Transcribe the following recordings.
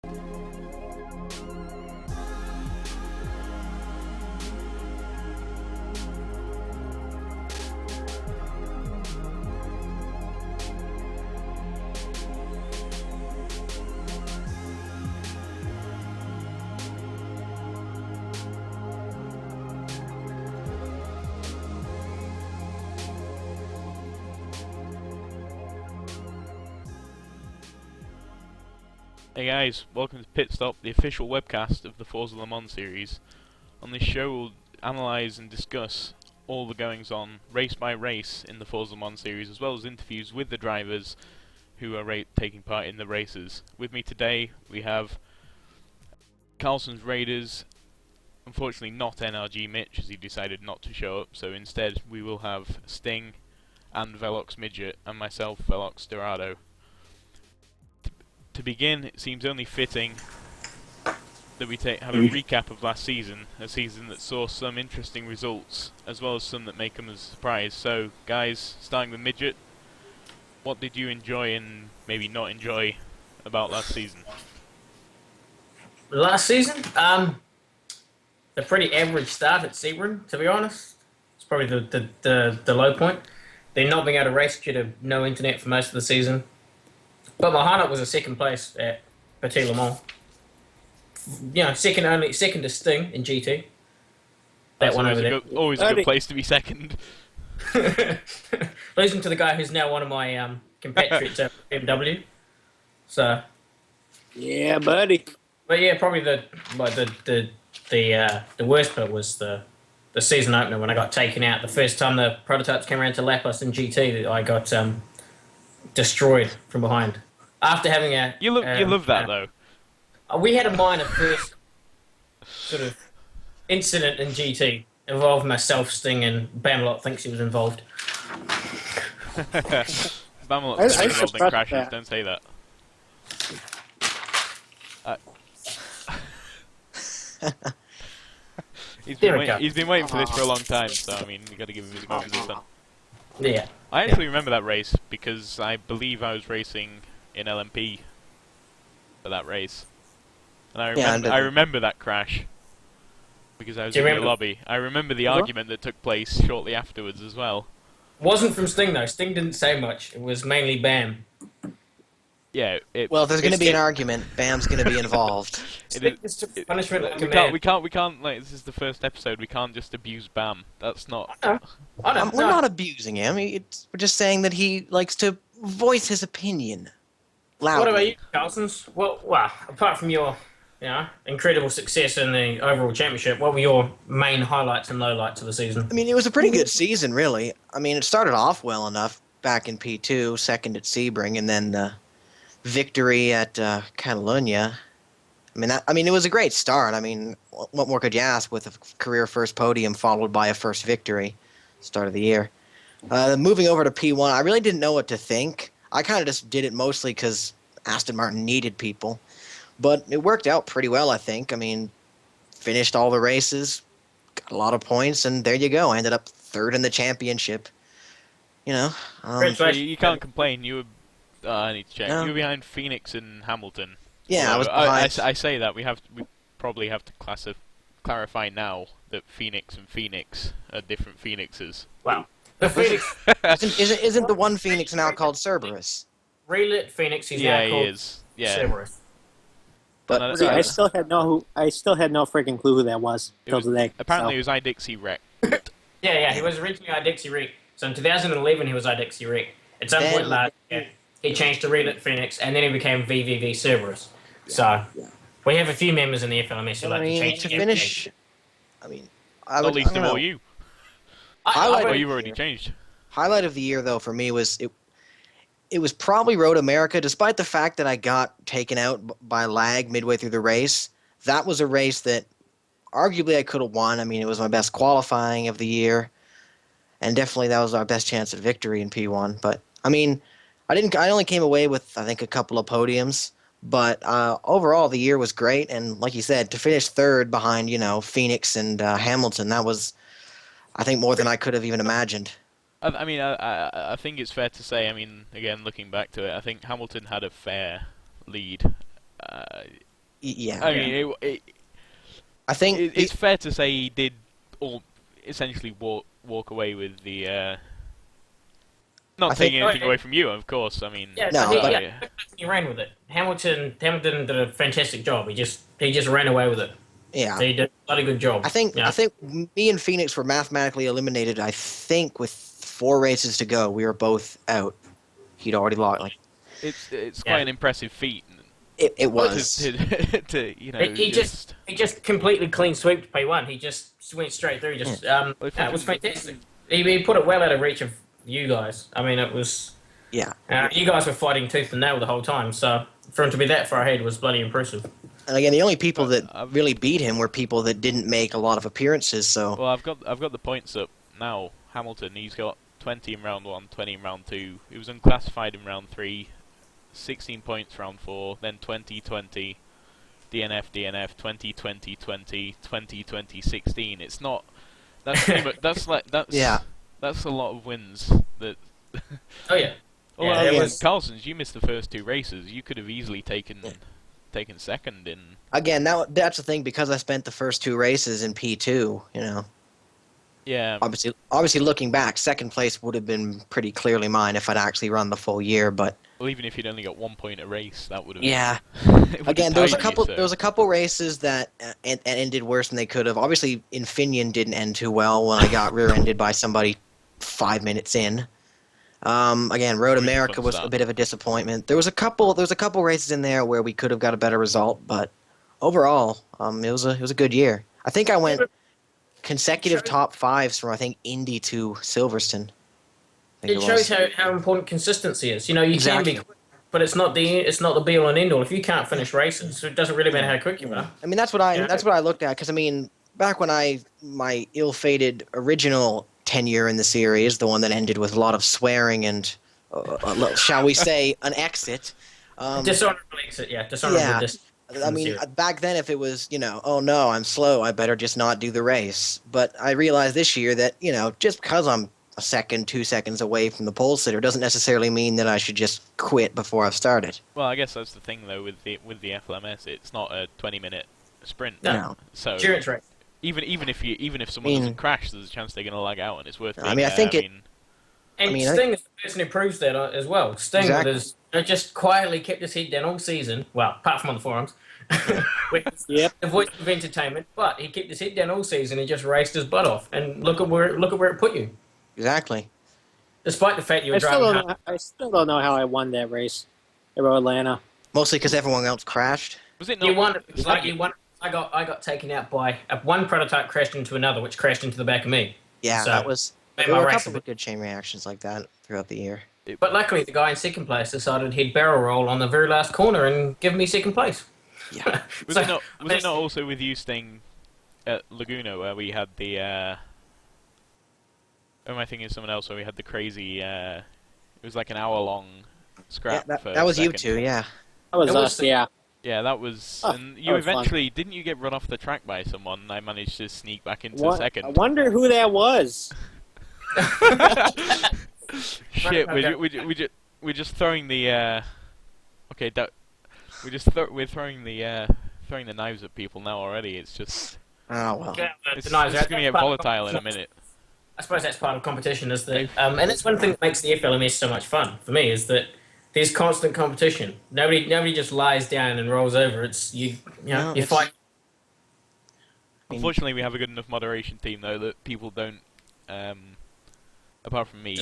Hey guys, welcome to Pitstop, the official webcast of the Forza Le Mans Series. On this show we'll analyse and discuss all the goings on, race by race, in the Forza Le Mans Series, as well as interviews with the drivers who are taking part in the races. With me today we have CarlsonsRaiders, unfortunately not NRG Mitch as he decided not to show up, so instead we will have Sting and Velox Midget and myself, Velox Dorado. To begin, it seems only fitting that we have a recap of last season, a season that saw some interesting results, as well as some that may come as a surprise. So, guys, starting with Midget, what did you enjoy and maybe not enjoy about last season? Last season? A pretty average start at Sebring, to be honest. It's probably the low point. They're not being able to race due to no internet for most of the season. But my highlight was a second place at Petit Le Mans. You know, second to Sting in GT. That one over there. Always a good place to be second. Losing to the guy who's now one of my compatriots at BMW. So. Yeah, buddy. But yeah, probably the worst part was the season opener when I got taken out. The first time the prototypes came around to lap us in GT, I got destroyed from behind. After having you love that though. We had a minor first sort of incident in GT involved myself, Sting, and Bamelot thinks he was involved. Bamelot's been involved in crashes. Don't say that. He's been waiting for this for a long time, so I mean, you got to give him his moment this time. Yeah. I actually remember that race because I believe I was racing in LMP for that race, and I remember that crash because I was in the lobby. I remember the argument that took place shortly afterwards as well. Wasn't from Sting though. Sting didn't say much. It was mainly Bam. Yeah. Well, if there's going to be an argument, Bam's going to be involved. Punishment. We can't. Like, this is the first episode. We can't just abuse Bam. That's not. We're not abusing him. We're just saying that he likes to voice his opinion loudly. What about you, Carlsons? Well, apart from your, incredible success in the overall championship, what were your main highlights and lowlights of the season? I mean, it was a pretty good season, really. I mean, it started off well enough back in P2, second at Sebring, and then the victory at Catalunya. I mean, it was a great start. I mean, what more could you ask with a career first podium followed by a first victory, start of the year. Moving over to P1, I really didn't know what to think. I kind of just did it mostly because Aston Martin needed people. But it worked out pretty well, I think. I mean, finished all the races, got a lot of points, and there you go. I ended up third in the championship. You can't complain. You were, I need to check. No. You were behind Phoenix and Hamilton. Yeah, I was behind. I say that we probably have to clarify now that Phoenix and Phoenix are different Phoenixes. Wow. The Phoenix isn't the one Phoenix now called Cerberus? Relit Phoenix is now called Cerberus. But I still had no freaking clue who that was until today. Apparently, it was iDixie Rec. yeah, he was originally iDixie Rec. So in 2011, he was iDixie Rec. At some point last year, he changed to Relit Phoenix, and then he became VVV Cerberus. So we have a few members in the FLMS who like to change to finish. Not least of all you. You've already changed. Highlight of the year, though, for me was it was probably Road America, despite the fact that I got taken out by lag midway through the race. That was a race that arguably I could have won. I mean, it was my best qualifying of the year, and definitely that was our best chance at victory in P1. But I mean, I only came away with, I think, a couple of podiums. But overall, the year was great, and like you said, to finish third behind, Phoenix and Hamilton, that was, I think, more than I could have even imagined. I think it's fair to say, again, looking back to it, I think Hamilton had a fair lead. Yeah. I mean, I think it's fair to say he did essentially walk away with the. Not taking anything away from you, of course. I mean, Yeah, No, but- he ran with it. Hamilton did a fantastic job. He just ran away with it. yeah. So he did a bloody good job. I think me and Phoenix were mathematically eliminated. I think with 4 races to go, we were both out. He'd already lost. Like it's quite an impressive feat. it was. To he just completely clean sweeped P1. He just went straight through. It was fantastic. He put it well out of reach of you guys. I mean, it was. Yeah. You guys were fighting tooth and nail the whole time, so for him to be that far ahead was bloody impressive. And again, the only people that really beat him were people that didn't make a lot of appearances. So. Well, I've got the points up now. Hamilton, he's got 20 in round 1, 20 in round 2. He was unclassified in round 3, 16 points round 4, then 20, 20, DNF, DNF, 20, 20, 20, 20, 20, 16. It's not. That's pretty much, that's a lot of wins. That. Oh yeah. Well, Carlson's, you missed the first 2 races. You could have easily taken second in. Again, that's the thing, because I spent the first 2 races in P2. You know. Yeah. Obviously, looking back, second place would have been pretty clearly mine if I'd actually run the full year. But well, even if you'd only got 1 point a race, that would have. Yeah. Again, there was a couple races that ended worse than they could have. Obviously, Infineon didn't end too well when I got rear-ended by somebody 5 minutes in. Again, Road America was a bit of a disappointment. There was a couple races in there where we could have got a better result, but overall, it was a good year. I think I went consecutive top 5s from, I think, Indy to Silverstone. It shows how important consistency is. You know, you can be quick, but it's not the be all and end all. If you can't finish races, it doesn't really matter how quick you are. I mean, that's what I looked at, because I mean, back when my ill-fated original tenure in the series, the one that ended with a lot of swearing and, shall we say, an exit. Dishonorable exit, yeah. Dishonorable exit. I mean, back then, if it was, oh no, I'm slow, I better just not do the race. But I realized this year that, just because I'm a second, 2 seconds away from the pole sitter doesn't necessarily mean that I should just quit before I've started. Well, I guess that's the thing, though, with the FLMS. It's not a 20-minute sprint. No. So endurance race. Even if someone doesn't crash, there's a chance they're going to lag out, and it's worth. I mean, I think Sting is the person who proves that as well. Sting has just quietly kept his head down all season. Well, apart from on the forums, the voice of entertainment. But he kept his head down all season and just raced his butt off. And look at where it put you. Exactly. Despite the fact you were driving. I still don't know how I won that race at Atlanta. Mostly because everyone else crashed. Was it not? You won. I got taken out by one prototype crashed into another, which crashed into the back of me. Yeah, so there were a couple of good chain reactions like that throughout the year. But luckily, the guy in second place decided he'd barrel roll on the very last corner and give me second place. Yeah. Was it not also with you, Sting, at Laguna, where we had the... Or am I thinking of someone else, where we had the crazy... it was like an hour-long scrap for that was second. You two, yeah. That was us, yeah. Yeah, that was... and you was eventually... Didn't you get run off the track by someone, and I managed to sneak back into second? I wonder who that was. Shit, we're just throwing the... Okay, we're throwing the knives at people now already. It's just... Oh, well. It's going to get volatile in a minute. I suppose that's part of competition, is that... and that's one thing that makes the FLMS so much fun, for me, is that there's constant competition. Nobody just lies down and rolls over. It's you fight. Unfortunately, we have a good enough moderation team though that people don't. Apart from me,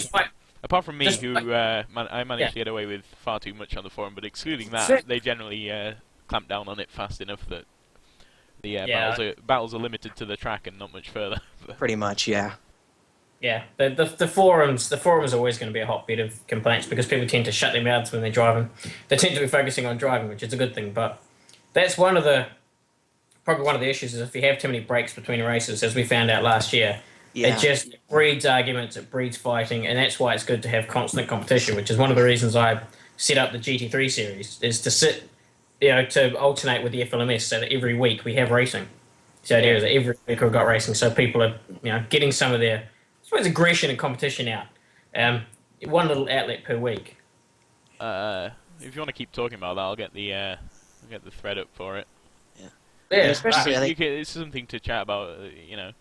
I managed to get away with far too much on the forum. But excluding that, they generally clamp down on it fast enough that the battles are limited to the track and not much further. Pretty much, yeah. Yeah, the forums are always going to be a hotbed of complaints because people tend to shut their mouths when they're driving. They tend to be focusing on driving, which is a good thing. But that's probably one of the issues is if you have too many breaks between races, as we found out last year, it just breeds arguments, it breeds fighting, and that's why it's good to have constant competition. Which is one of the reasons I set up the GT3 series is to alternate with the FLMS so that every week we have racing. So the idea is that every week we've got racing, so people are getting some of their aggression and competition out. One little outlet per week. If you want to keep talking about that, I'll get the thread up for it. And Yeah, especially, I think, It's something to chat about, you know.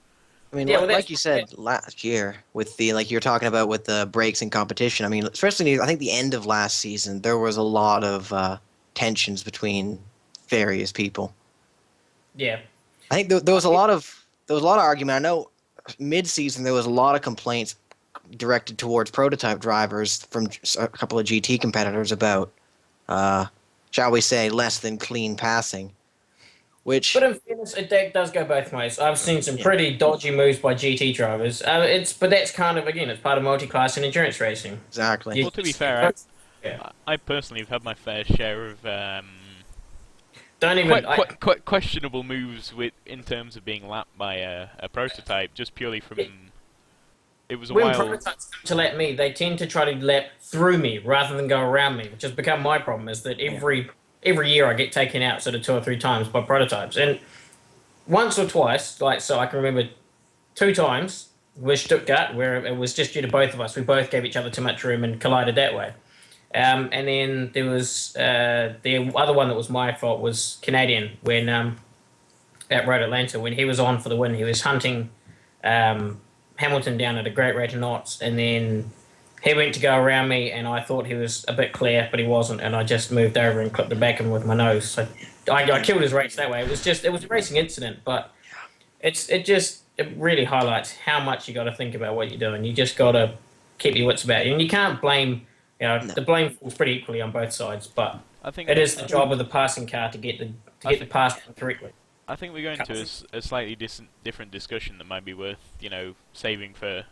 I mean, Yeah, well, like you said last year with the like you're talking about with the breaks in competition. I mean, especially I think the end of last season, there was a lot of tensions between various people. yeah. I think there was a lot of argument. I know mid-season there was a lot of complaints directed towards prototype drivers from a couple of GT competitors about, shall we say, less than clean passing. Which But in fairness, it does go both ways. I've seen some Yeah. pretty dodgy moves by GT drivers. But that's kind of again, it's part of multi-class and endurance racing. exactly. Well, to be fair, Yeah. I personally have had my fair share of Don't even. quite questionable moves in terms of being lapped by a prototype, just purely from. It was a When while. prototypes come to lap me, they tend to try to lap through me rather than go around me, which has become my problem. Is that every year I get taken out sort of 2 or 3 times by prototypes, and once or twice, like so, I can remember 2 times with Stuttgart where it was just due to both of us. We both gave each other too much room and collided that way. And then there was the other one that was my fault was Canadian when at Road Atlanta when he was on for the win. He was hunting Hamilton down at a great rate of knots, and then he went to go around me, and I thought he was a bit clear, but he wasn't, and I just moved over and clipped the back of him with my nose. So I killed his race that way. It was a racing incident, but it really highlights how much you got to think about what you're doing. You just got to keep your wits about you, and you can't blame. The blame falls pretty equally on both sides, but I think it is the job of the passing car to get the pass correctly. I think we're going to a slightly different discussion that might be worth, saving for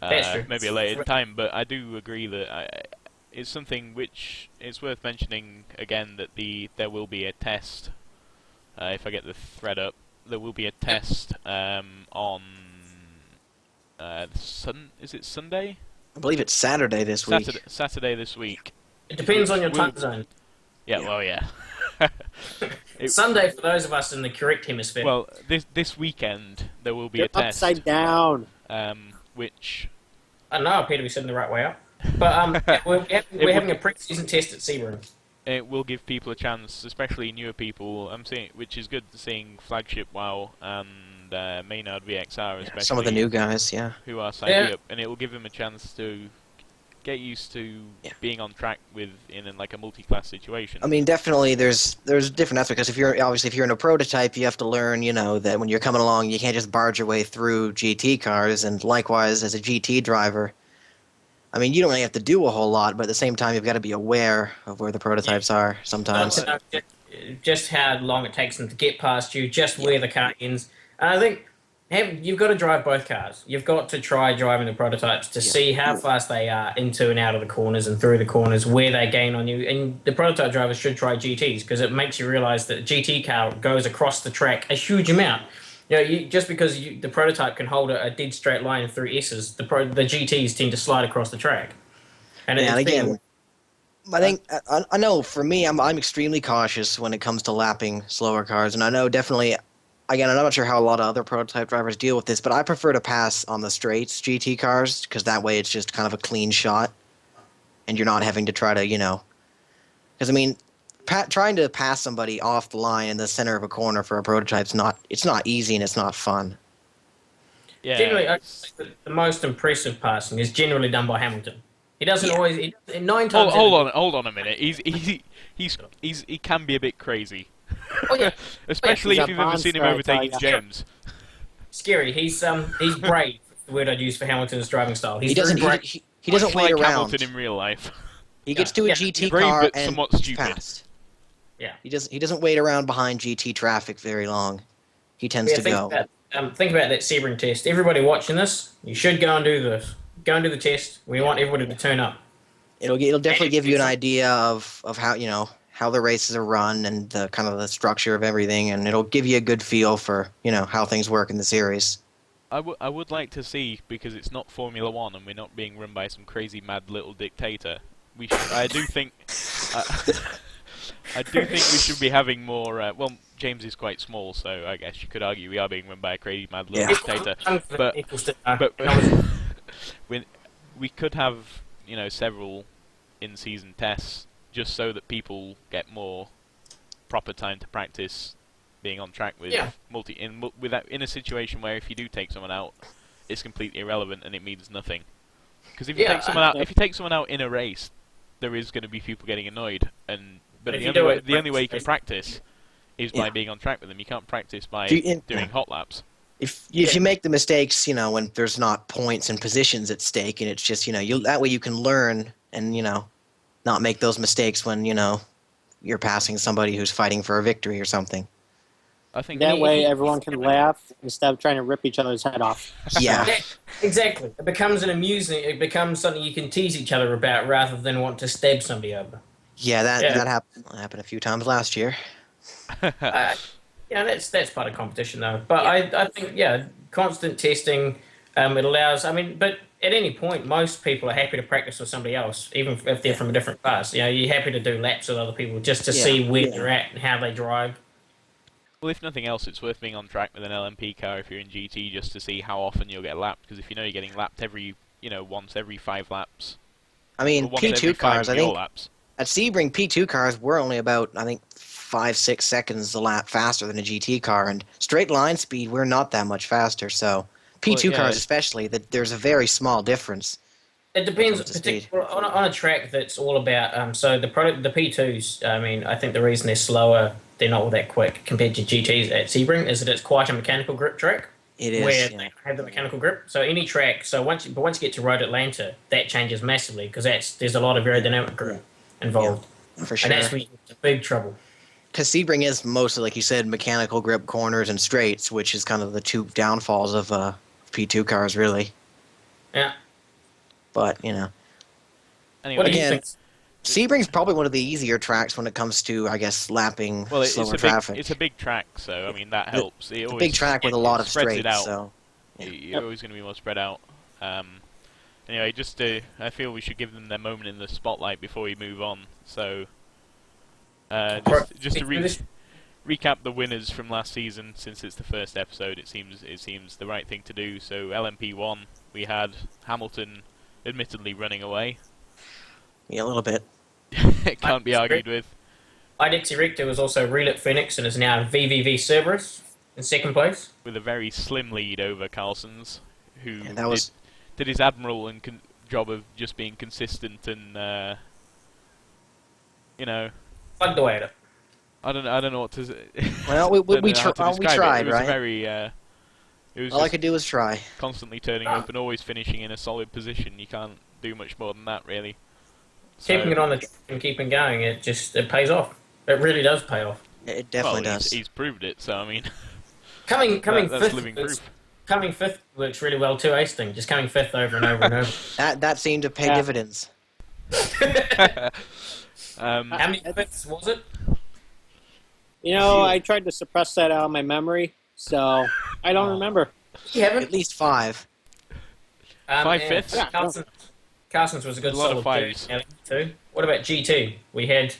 maybe a later time. But I do agree that it's something which it's worth mentioning again that there will be a test. If I get the thread up, there will be a test on is it Sunday? I believe it's Saturday this week. Saturday this week. It depends on your time zone. Yeah, well, yeah. Sunday for those of us in the correct hemisphere. Well, this weekend there will be a test. Upside down. Which I don't know. I appear to be sitting the right way up. But we're having a pre-season test at Sebring. It will give people a chance, especially newer people. I'm seeing, which is good, seeing Flagship WoW and Maynard VXR, especially Some of the new guys, who are signing up, and it will give them a chance to get used to being on track in like a multi-class situation. I mean, definitely, there's different aspects because if you're in a prototype, you have to learn, that when you're coming along, you can't just barge your way through GT cars, and likewise as a GT driver. I mean, you don't really have to do a whole lot, but at the same time, you've got to be aware of where the prototypes are sometimes. Just how long it takes them to get past you, just where the car ends. And I think you've got to drive both cars. You've got to try driving the prototypes to see how fast they are into and out of the corners and through the corners, where they gain on you. And the prototype drivers should try GTs because it makes you realize that a GT car goes across the track a huge amount. Just because the prototype can hold a dead straight line through S's, the GTs tend to slide across the track. And again, I think I know for me, I'm extremely cautious when it comes to lapping slower cars, and I know definitely. Again, I'm not sure how a lot of other prototype drivers deal with this, but I prefer to pass on the straights GT cars because that way it's just kind of a clean shot, and you're not having to try to, because I mean, trying to pass somebody off the line in the center of a corner for a prototype's not easy and it's not fun. Yeah. Generally, I think the most impressive passing is generally done by Hamilton. He doesn't always. 9 times. Hold on a minute. He can be a bit crazy. Oh yeah. Especially He's if a you've ever seen him monster, I overtaking tell ya. James. Scary. He's brave. The word I'd use for Hamilton's driving style. He's He doesn't very brave. he doesn't Much wait like around. Hamilton in real life. He gets to a Yeah. GT Brave, car but and somewhat he's stupid. fast. Yeah. He doesn't wait around behind GT traffic very long. He tends to go. Think about that Sebring test. Everybody watching this, you should go and do this. Go and do the test. We want everybody to turn up. It'll definitely give you an idea of how how the races are run and the kind of the structure of everything, and it'll give you a good feel for how things work in the series. I would like to see, because it's not Formula 1 and we're not being run by some crazy mad little dictator. I do think we should be having more. Well, James is quite small, so I guess you could argue we are being run by a crazy mad little dictator. But we could have several in-season tests just so that people get more proper time to practice being on track with Yeah. in a situation where if you do take someone out, it's completely irrelevant and it means nothing. Because if you Yeah, if you take someone out in a race, there is going to be people getting annoyed, but if the you only do way it the only way you can race- practice is by Yeah. being on track with them. You can't practice by Yeah. doing hot laps. If you make the mistakes, when there's not points and positions at stake, and it's just that way you can learn and not make those mistakes when you're passing somebody who's fighting for a victory or something. I think That if way, you- everyone can laugh instead of trying to rip each other's head off. Yeah. Yeah, exactly. It becomes it becomes something you can tease each other about rather than want to stab somebody over. Yeah, that Yeah. happened a few times last year. Yeah, that's part of competition though. But I think constant testing. It allows. I mean, but at any point, most people are happy to practice with somebody else, even if they're from a different class. You're happy to do laps with other people just to Yeah, see where yeah. they're at and how they drive. Well, if nothing else, it's worth being on track with an LMP car if you're in GT just to see how often you'll get lapped. Because if you know you're getting lapped once every 5 laps, I mean, or once every P2 5 cars. of I your think laps. at Sebring, P2 cars were only about 5-6 seconds a lap faster than a GT car, and straight line speed we're not that much faster. So P2 Well, yeah. cars especially, that there's a very small difference. It depends Comes to speed. on a track that's all about. So the P2s. I mean, I think the reason they're slower, they're not all that quick compared to GTs at Sebring, is that it's quite a mechanical grip track. It is. Where Yeah. they have the mechanical grip. So any track. So once you get to Road Atlanta, that changes massively because there's a lot of aerodynamic grip involved, For and that's sure. where you get into big trouble. Because Sebring is mostly, like you said, mechanical grip corners and straights, which is kind of the two downfalls of P2 cars, really. Yeah. But Anyway, What do you Again, think? Sebring's probably one of the easier tracks when it comes to, I guess, lapping well, slower traffic. it's a big track, so I mean that helps. It's a big track with a lot of spreads it straights, out. so You're always going to be more spread out. Anyway, I feel we should give them their moment in the spotlight before we move on. So, just to recap the winners from last season, since it's the first episode, it seems the right thing to do. So LMP1, we had Hamilton, admittedly running away. yeah, a little bit. It can't be argued with. Idexi Rector was also Relit Phoenix and is now VVV Cerberus in second place. With a very slim lead over Carlsons, who Yeah, that was did his admirable and job of just being consistent and Plugged away at it. I don't know what to say. well, we Don't know how to describe it. tried, It was right? very it was All I just could do was try. constantly turning up and always finishing in a solid position. You can't do much more than that, really. Keeping it on the track and keeping going, it pays off. It really does pay off. It definitely well, does. He's proved it. So I mean, Coming that's fifth. living proof. Coming fifth works really well too. Ace thing, just coming fifth over and over and over. That seemed to pay Yeah. dividends. How many fifths was it? I tried to suppress that out of my memory, so I don't remember. You haven't. At least 5. 5 fifths? Carson's was a good A lot of solid fives. too. What about GT? We had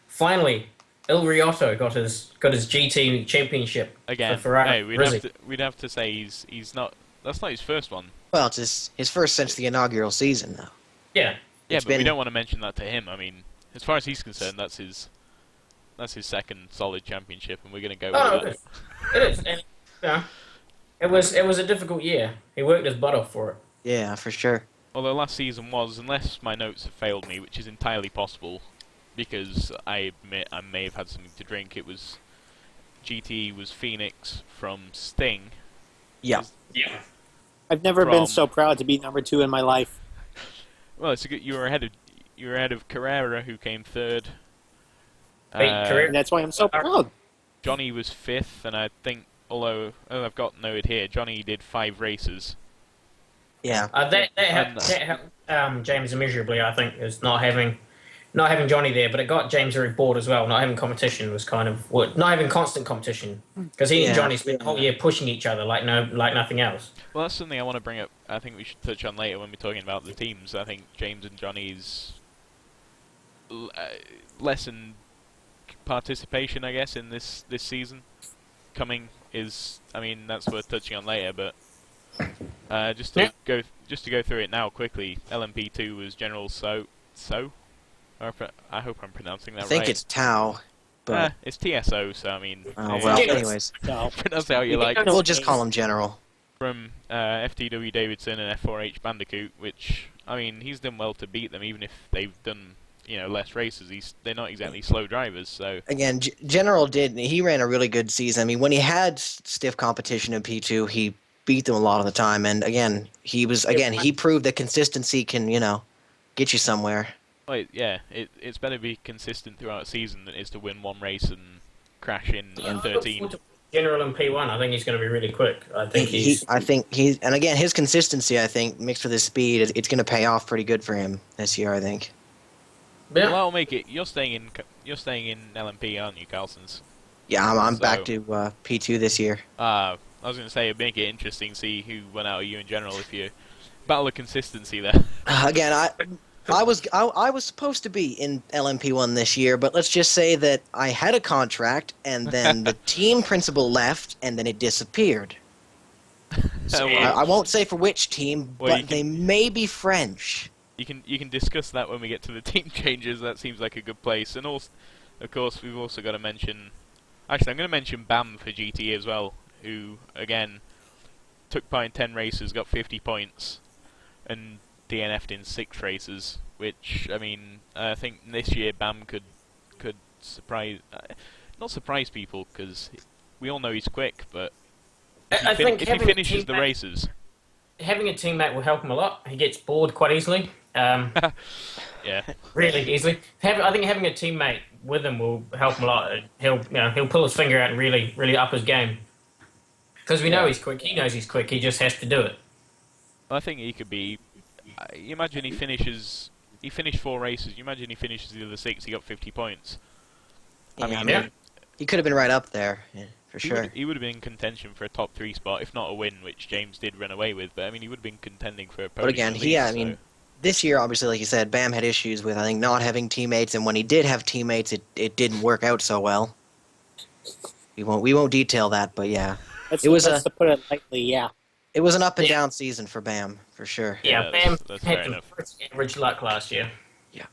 finally Il Riotto got his GT championship Again, for Ferrari. hey, we'd have to say he's not. That's not his first one. Well, it's his first since the inaugural season, though. Yeah, Yeah, It's but we been- don't want to mention that to him. I mean, as far as he's concerned, that's his second solid championship, and we're going to go with it. it is. And, it was a difficult year. He worked his butt off for it. Yeah, for sure. Although last season was, unless my notes have failed me, which is entirely possible, because I admit I may have had something to drink. It was GT was Phoenix from Sting. Yeah. Yeah. I've never From- been so proud to be number 2 in my life. Well, it's a good. You were ahead of Carrera, who came third. Carrera- And that's why I'm so proud. Johnny was fifth, and I think, although I've got noted here, Johnny did 5 races. Yeah. That helped James immeasurably. I think is not having Johnny there, but it got James very bored as well. Not having competition was kind of not having constant competition because he and Yeah. Johnny spent the whole year pushing each other like nothing else. Well, that's something I want to bring up. I think we should touch on later when we're talking about the teams. I think James and Johnny's lessened participation, I guess, in this season coming is. I mean, that's worth touching on later, but just to go through it now quickly. LMP2 was General So. I hope I'm pronouncing that I think right. it's Tau. But It's TSO, so I mean. well, anyways, So, Pronounce it how you like. we'll just call him General. From FTW Davidson and F4H Bandicoot, which I mean, he's done well to beat them, even if they've done less races. They're not exactly slow drivers, so. Again, General he ran a really good season. I mean, when he had stiff competition in P2, he beat them a lot of the time. And again, he proved that consistency can, get you somewhere. Well, it's better to be consistent throughout a season than it is to win one race and crash in 13. General in P1, I think he's going to be really quick. I think and again, his consistency, I think, mixed with his speed, it's going to pay off pretty good for him this year, I think. Yeah. Well, I'll make it. You're staying in LMP, aren't you, Carlson's? Yeah, I'm back to P2 this year. I was going to say, it'd make it interesting to see who went out of you in general if you battle of consistency there. Again, I was supposed to be in LMP1 this year, but let's just say that I had a contract, and then the team principal left, and then it disappeared. So I won't say for which team, but they may be French. You can discuss that when we get to the team changes. That seems like a good place. And also, of course, we've also got to mention. Actually, I'm going to mention BAM for GT as well, who again took part in 10 races, got 50 points, and DNF'd in 6 races. Which I mean, I think this year BAM could surprise, not surprise people, because we all know he's quick, but if he finishes the races. Having a teammate will help him a lot. He gets bored quite easily. Yeah. Really easily. I think having a teammate with him will help him a lot. He'll pull his finger out and really up his game. Because we know he's quick. He knows he's quick. He just has to do it. I think he could be. You imagine he finished 4 races. You imagine he finishes the other 6. He got 50 points. I mean, he could have been right up there. Yeah. For sure. He would have been in contention for a top 3 spot, if not a win, which James did run away with. But I mean, he would have been contending for a podium. But again, this year, obviously, like you said, BAM had issues with, I think, not having teammates, and when he did have teammates, it didn't work out so well. We won't detail that, but yeah, to put it lightly, yeah. It was an up and down season for BAM, for sure. Yeah, that's BAM fair had some enough. pretty average luck last year. Yeah.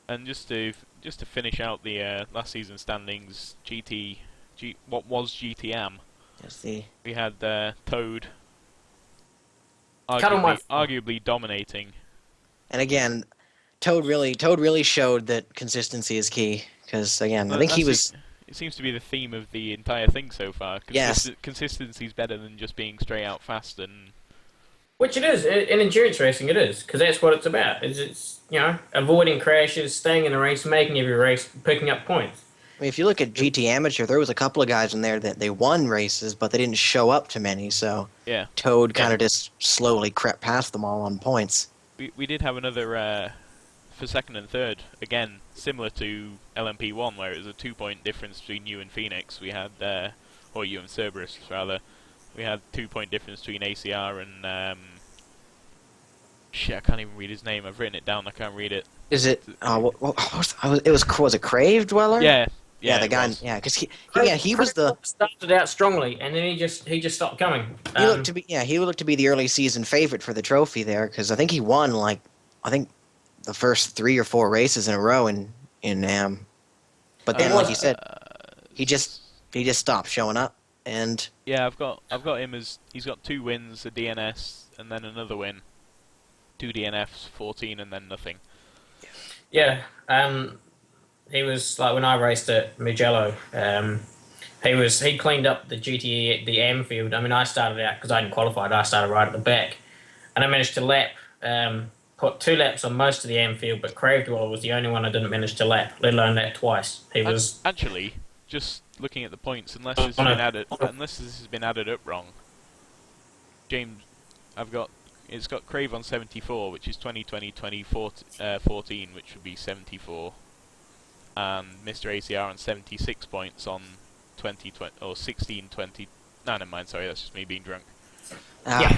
And just to finish out the last season standings, what was GTM? We had Toad arguably dominating. And again, Toad really showed that consistency is key. Because again, I think he was. It seems to be the theme of the entire thing so far. Yes. Consistency is better than just being straight out fast and. Which it is in endurance racing. It is because that's what it's about. It's avoiding crashes, staying in the race, making every race, picking up points. I mean, if you look at GT Amateur, there was a couple of guys in there that they won races, but they didn't show up to many. So yeah, Toad kind of just slowly crept past them all on points. We did have another for second and third, again similar to LMP1, where it was a 2-point difference between you and Phoenix. We had or you and Cerberus rather. We had 2-point difference between ACR and shit. I can't even read his name. I've written it down. I can't read it. Is it? Was it Crave Dweller? Yeah, the guy. Was. Yeah, because he was the started out strongly, and then he just stopped coming. He looked to be the early season favorite for the trophy there, because I think he won the first 3 or 4 races in a row in AM. But then, like you said, he just stopped showing up, and yeah, I've got him as he's got 2 wins, a DNS, and then another win, 2 DNFs, 14, and then nothing. Yeah, he was like when I raced at Mugello. He cleaned up the GTE, the AM field. I mean, I started out because I hadn't qualified. I started right at the back, and I managed to put 2 laps on most of the AM field. But Crave Dweller was the only one I didn't manage to lap, let alone lap twice. He was actually just looking at the points. Unless this has been added up wrong, James, it's got Crave on 74, which is 2014, which would be 74. And Mr. ACR on 76 points on 2020 or 1620. No, never mind. Sorry, that's just me being drunk. yeah.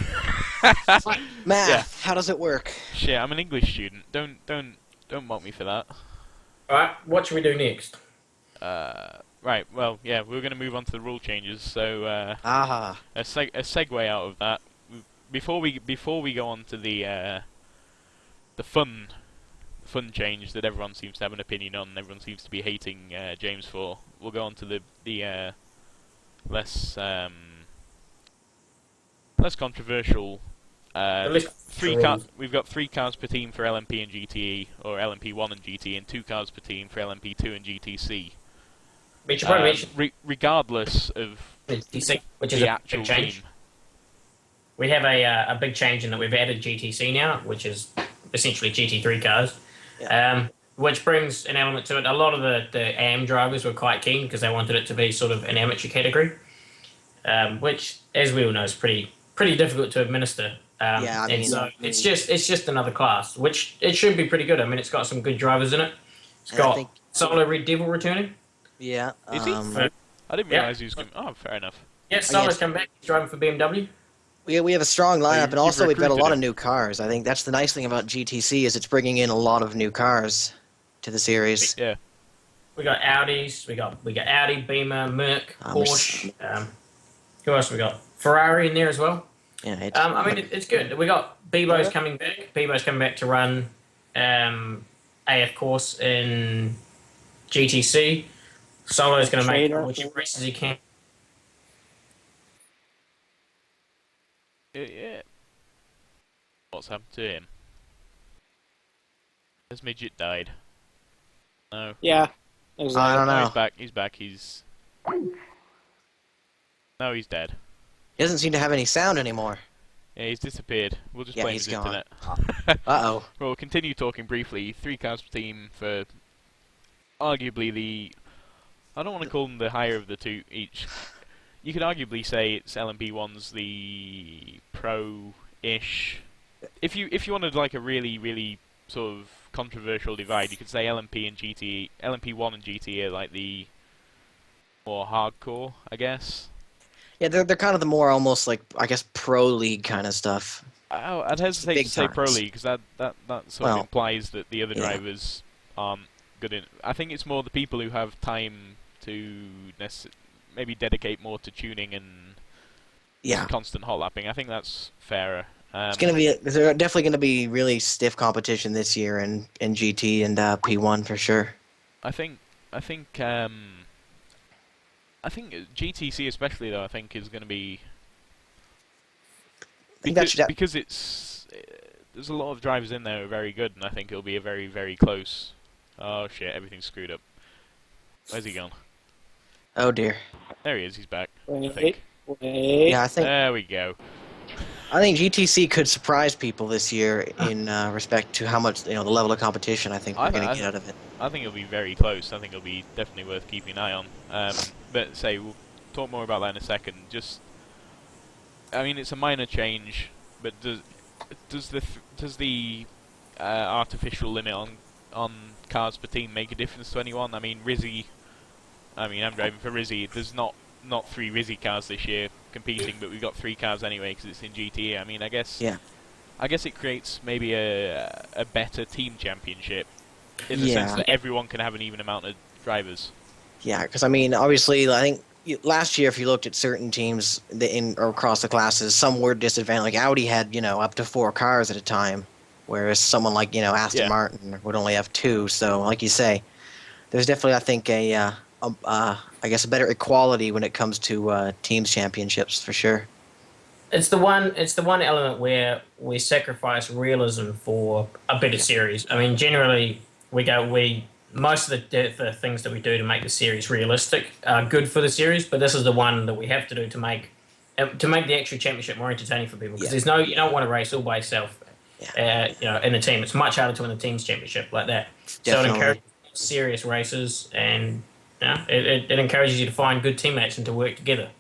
Math. How does it work? Shit, I'm an English student. Don't mock me for that. All right, what should we do next? Right. Well, yeah, we're going to move on to the rule changes. So Aha. a segue out of that. Before we go on to the fun fun change that everyone seems to have an opinion on, and everyone seems to be hating James for. We'll go on to the less less controversial. We've got 3 cars per team for LMP and GTE, or LMP1 and GTE, and 2 cars per team for LMP2 and GTC. But you probably mentioned regardless of GTC, which is the a actual big change. team. We have a big change in that we've added GTC now, which is essentially GT3 cars, which brings an element to it. A lot of the AM drivers were quite keen because they wanted it to be sort of an amateur category, which, as we all know, is pretty difficult to administer. It's just another class, which it should be pretty good. I mean, it's got some good drivers in it. It's got Solo Red Devil returning. Yeah. Is he? I didn't realise he was going. Oh, fair enough. Yeah, Solo's come back. He's driving for BMW. We have a strong lineup, and also we've got a lot of him. new cars. I think that's the nice thing about GTC is it's bringing in a lot of new cars to the series. Yeah. We got Audis. We got Audi, Beamer, Merc, Porsche. Who else we got? Ferrari in there as well. Yeah. It's good. We got Bebo's coming back. Bebo's coming back to run AF course in GTC. Solo's going to make which races he can. Yeah. What's happened to him? His midget died. No. Yeah. Exactly. I don't know. He's back. No, he's dead. He doesn't seem to have any sound anymore. Yeah, he's disappeared. We'll just blame he's his gone. internet. Uh-oh. We'll continue talking briefly. 3 cars per team for arguably the... I don't want to call them the higher of the 2 each. You could arguably say it's LMP1's the pro-ish. If you wanted like a really sort of controversial divide, you could say LMP1 and GT are like the more hardcore, I guess. Yeah, they're kind of the more almost like, I guess, pro league kind of stuff. I'd hesitate to say pro league because that sort of implies that the other yeah. drivers aren't good in. I think it's more the people who have time to maybe dedicate more to tuning and constant hot lapping. I think that's fairer. It's gonna be there's definitely gonna be really stiff competition this year in GT and P1 for sure. I think GTC especially though. I think is going to be because it's there's a lot of drivers in there who are very good, and I think it'll be a very close. Oh shit! Everything's screwed up. Where's he gone? Oh dear. There he is. He's back. Wait. I think. Yeah, I think. There we go. I think GTC could surprise people this year in respect to how much the level of competition I think we're going to get out of it. I think it'll be very close. I think it'll be definitely worth keeping an eye on. But we'll talk more about that in a second. I mean, it's a minor change, but does the artificial limit on cars per team make a difference to anyone? I mean, I'm driving for Rizzy. There's not 3 Rizzy cars this year competing, but we've got 3 cars anyway because it's in GTA. I mean, I guess it creates maybe a better team championship in the sense that everyone can have an even amount of drivers. Yeah, because I mean, obviously, I think last year if you looked at certain teams or across the classes, some were disadvantaged. Like Audi had up to 4 cars at a time, whereas someone like Aston Martin would only have 2. So, like you say, there's definitely I think I guess a better equality when it comes to teams championships for sure. It's the one element where we sacrifice realism for a better series. I mean, generally most of the things that we do to make the series realistic are good for the series, but this is the one that we have to do to make the actual championship more entertaining for people. Because you don't want to race all by yourself. In a team, it's much harder to win a team's championship like that. Definitely. So it encourages serious races and. It encourages you to find good teammates and to work together.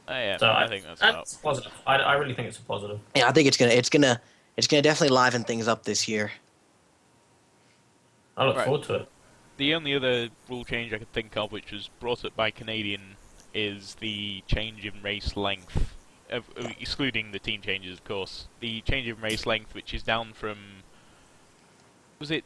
So I think that's positive. I really think it's a positive. Yeah, I think it's gonna definitely liven things up this year. I look forward to it. The only other rule change I could think of, which was brought up by Canadian, is the change in race length, excluding the team changes, of course. The change in race length, which is down from was it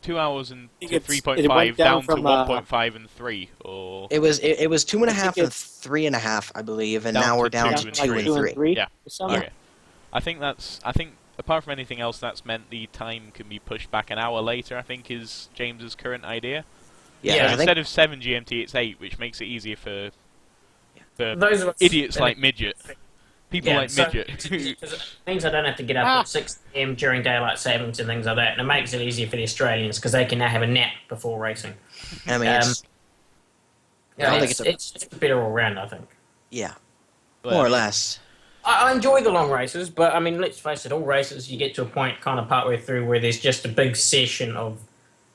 2 hours and 3.5 down to 1.5 and 3, or it was 2.5 and 3.5, I believe, and now we're down to 2 and 3. Yeah. Okay. I think apart from anything else, that's meant the time can be pushed back an hour later, I think, is James's current idea. Yeah, So I think, instead of 7 GMT, it's 8, which makes it easier for Those of us idiots like Midget. People like Midget. Because it means I don't have to get up at 6 a.m. during daylight savings and things like that, and it makes it easier for the Australians because they can now have a nap before racing. I mean, it's just better all round, I think. yeah, more or less. I enjoy the long races, but I mean, let's face it, all races you get to a point kind of partway through where there's just a big session of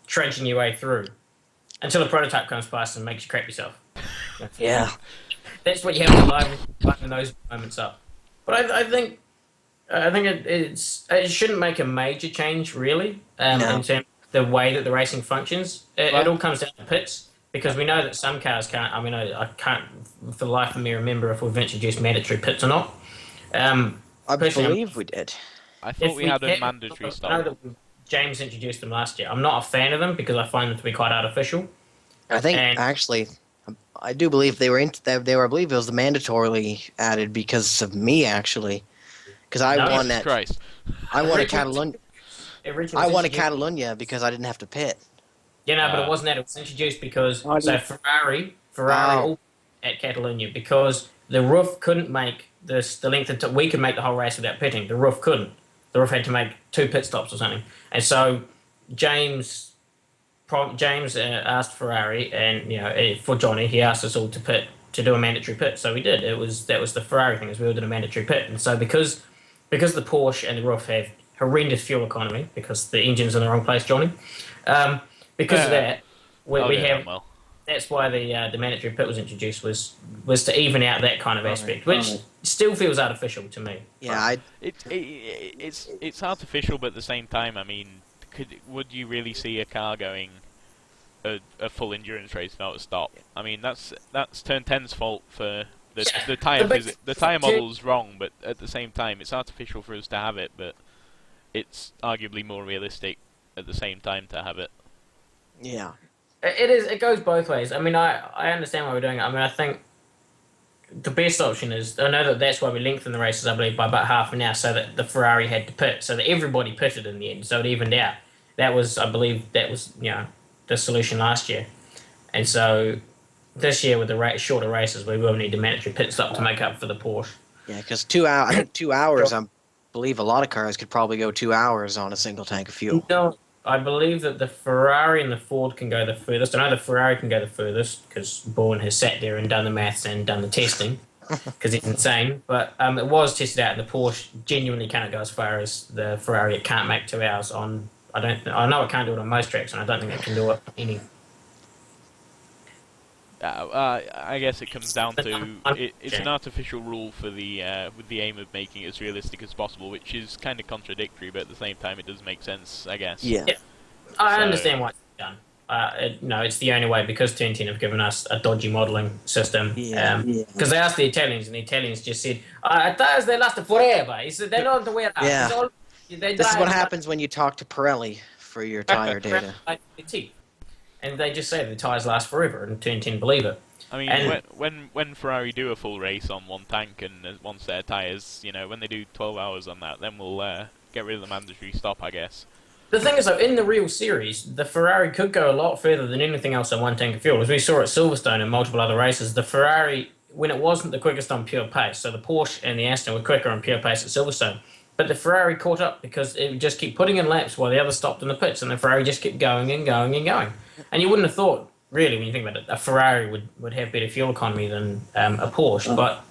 trudging your way through until a prototype comes past and makes you crap yourself. Yeah. That's what you have to liven those moments up. But I think it shouldn't make a major change really in terms of the way that the racing functions. It all comes down to pits because we know that some cars can't. I mean, I can't for the life of me remember if we've introduced mandatory pits or not. I believe we did. I thought we had a mandatory stop. I know that James introduced them last year. I'm not a fan of them because I find them to be quite artificial. I think actually, I do believe they were. I believe it was the mandatorily added because of me actually, because I won that. Christ. I won a Catalunya. I won a Catalunya because I didn't have to pit. Yeah, no, but it wasn't that. It was introduced because Ferrari at Catalunya because the roof couldn't make the length of we could make the whole race without pitting. The roof couldn't. The roof had to make 2 pit stops or something, and so James asked Ferrari, and for Johnny, he asked us all to do a mandatory pit. So we did. That was the Ferrari thing, is we all did a mandatory pit. And so because the Porsche and the roof have horrendous fuel economy because the engine's in the wrong place, Johnny. Because of that, we have. Well. That's why the mandatory pit was introduced was to even out that kind of aspect, which still feels artificial to me. Yeah, it's artificial, but at the same time, I mean, would you really see a car going a full endurance race without a stop? I mean, that's Turn 10's fault for the tire the tire model's wrong, but at the same time, it's artificial for us to have it, but it's arguably more realistic at the same time to have it. Yeah. It is. It goes both ways. I mean, I understand why we're doing it. I mean, I think the best option is, I know that's why we lengthened the races, I believe, by about half an hour, so that the Ferrari had to pit, so that everybody pitted in the end, so it evened out. That was, I believe, the solution last year. And so this year with the shorter races, we will need a mandatory pit stop to make up for the Porsche. Yeah, because 2 hours, I think 2 hours, I believe a lot of cars could probably go 2 hours on a single tank of fuel. No, I believe that the Ferrari and the Ford can go the furthest. I know the Ferrari can go the furthest because Bourne has sat there and done the maths and done the testing because it's insane. But it was tested out, and the Porsche genuinely can't go as far as the Ferrari. It can't make 2 hours on. I know it can't do it on most tracks, and I don't think it can do it any. I guess it comes down to it's an artificial rule for with the aim of making it as realistic as possible, which is kind of contradictory, but at the same time it does make sense, I guess. Yeah. I understand why it's done. It's the only way because Turn 10 have given us a dodgy modelling system. Because they asked the Italians, and the Italians just said, tires they last forever. He said, they don't have to wear out. Yeah. This is what happens when you talk to Pirelli for your tire data. And they just say the tyres last forever, and Turn 10 believe it. I mean, when Ferrari do a full race on one tank and one set of tyres, when they do 12 hours on that, then we'll get rid of the mandatory stop, I guess. The thing is, though, in the real series, the Ferrari could go a lot further than anything else on one tank of fuel. As we saw at Silverstone and multiple other races, the Ferrari, when it wasn't the quickest on pure pace, so the Porsche and the Aston were quicker on pure pace at Silverstone, but the Ferrari caught up because it would just keep putting in laps while the others stopped in the pits, and the Ferrari just kept going and going and going. And you wouldn't have thought, really, when you think about it, a Ferrari would have better fuel economy than a Porsche, but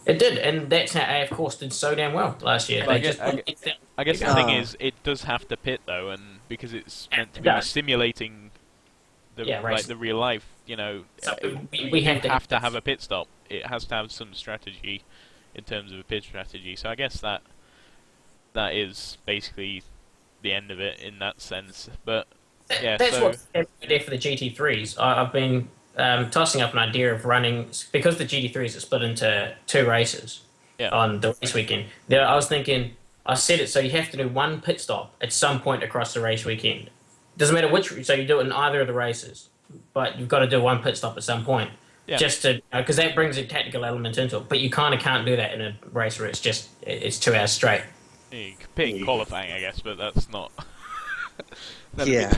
it did, and that's how AF Course did so damn well last year. I guess the thing is, it does have to pit, though, and because it's meant to be simulating the real life, so we have to have a pit stop. It has to have some strategy in terms of a pit strategy, so I guess that is basically the end of it in that sense, but that's what's there for the GT3s. I've been tossing up an idea of running, because the GT3s are split into 2 races on the race weekend. I was thinking, I set it so you have to do 1 pit stop at some point across the race weekend. Doesn't matter which, so you do it in either of the races, but you've got to do 1 pit stop at some point. Yeah. Just to, because that brings a tactical element into it, but you kind of can't do that in a race where it's 2 hours straight. You can pit in qualifying, I guess, but that's not. Yeah.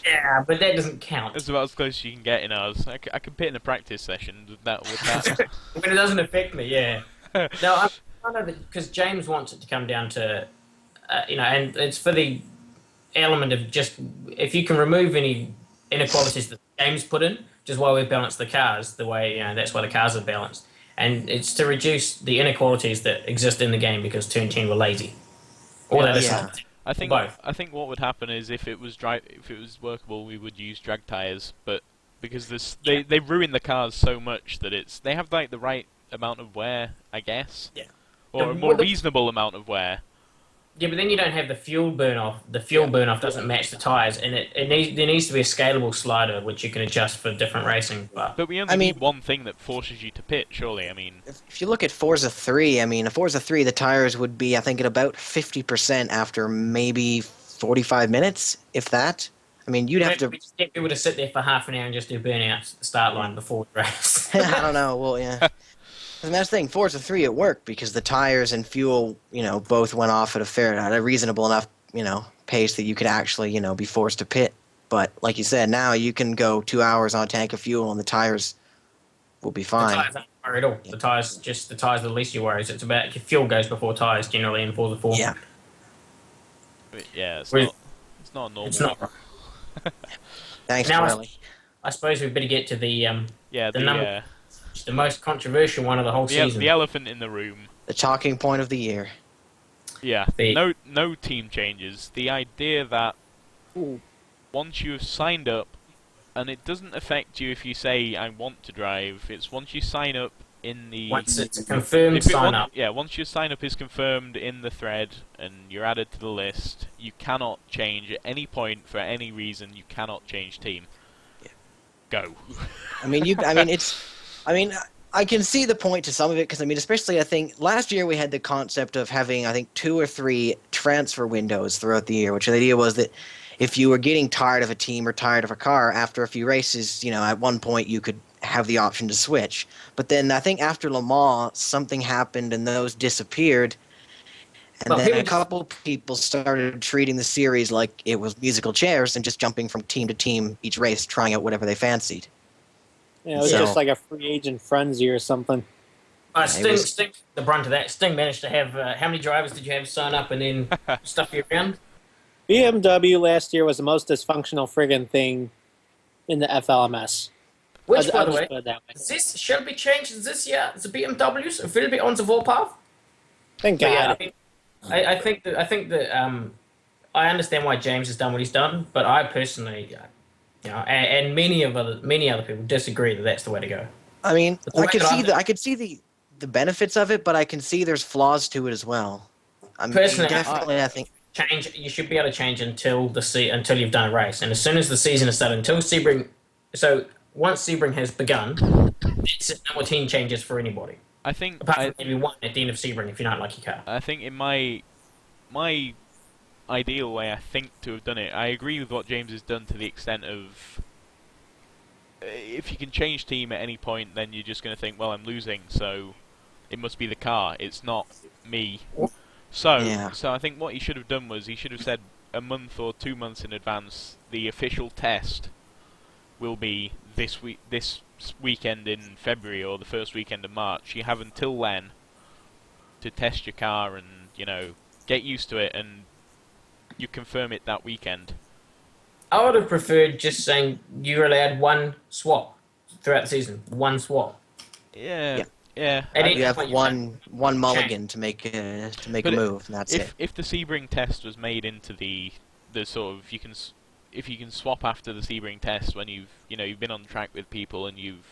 Yeah, but that doesn't count. That's about as close as you can get in ours. I can pit in a practice session with that. When it doesn't affect me, yeah. No, I know that because James wants it to come down to, and it's for the element of just if you can remove any inequalities that James put in, which is why we balance the cars the way that's why the cars are balanced, and it's to reduce the inequalities that exist in the game because 2 and 10 were lazy. Or Yeah, that yeah. I think both. I think what would happen is if it was workable, we would use drag tires, but because they ruin the cars so much that they have like the right amount of wear, I guess. Yeah. Or a more reasonable amount of wear. Yeah, but then you don't have the fuel burn off. The fuel burn off doesn't match the tires, and there needs to be a scalable slider which you can adjust for different racing. But we only need one thing that forces you to pit, surely. I mean, If you look at Forza 3, I mean, a Forza 3, the tires would be, I think, at about 50% after maybe 45 minutes, if that. I mean, you'd have to. We just get people to sit there for half an hour and just do burnouts at the start line before the race. I don't know. Well, yeah. And that's the thing. Forza 3, it worked because the tires and fuel, both went off at a reasonable enough, pace that you could actually, be forced to pit. But like you said, now you can go 2 hours on a tank of fuel and the tires will be fine. The tires aren't worried at all. Yeah. The tires are the least you worry. It's about your fuel goes before tires generally in Forza 4. Yeah. yeah, it's not a normal. It's not. Thanks, Now, Charlie. I suppose we better get to the the most controversial one of the whole season. The elephant in the room. The talking point of the year. Yeah, no team changes. The idea that once you've signed up, and it doesn't affect you if you say I want to drive. It's once you sign up in the once it's a confirmed sign up. Yeah, once your sign up is confirmed in the thread and you're added to the list, you cannot change at any point for any reason. You cannot change team. Yeah. Go. I can see the point to some of it because, especially I think last year we had the concept of having, 2 or 3 transfer windows throughout the year, which the idea was that if you were getting tired of a team or tired of a car after a few races, at one point you could have the option to switch. But then I think after Le Mans, something happened and those disappeared. And then a couple people started treating the series like it was musical chairs and just jumping from team to team each race, trying out whatever they fancied. Yeah, it was just like a free agent frenzy or something. Sting, the brunt of that. Sting managed to have, how many drivers did you have sign up and then stuff you around? BMW last year was the most dysfunctional friggin' thing in the FLMS. Which, by the way, this shall be changed this year. The BMWs will be on the warpath. Thank God. Yeah, I think that I understand why James has done what he's done, but I personally, and many other people disagree that that's the way to go. I could see the benefits of it, but I can see there's flaws to it as well. Personally, I think change. You should be able to change until you've done a race, and as soon as the season is started, until Sebring. So once Sebring has begun, it's no more team changes for anybody. I think apart from maybe one at the end of Sebring if you don't like your car. I think in my ideal way, I think to have done it. I agree with what James has done to the extent of if you can change team at any point, then you're just going to think, well, I'm losing, so it must be the car. It's not me. So I think what he should have done was he should have said a month or 2 months in advance, the official test will be this weekend in February or the first weekend of March. You have until then to test your car and get used to it, and you confirm it that weekend. I would have preferred just saying you're allowed one swap throughout the season. One swap. Yeah. You have one mulligan to make a move, and that's it. If the Sebring test was made into the sort of if you can swap after the Sebring test when you've been on track with people and you've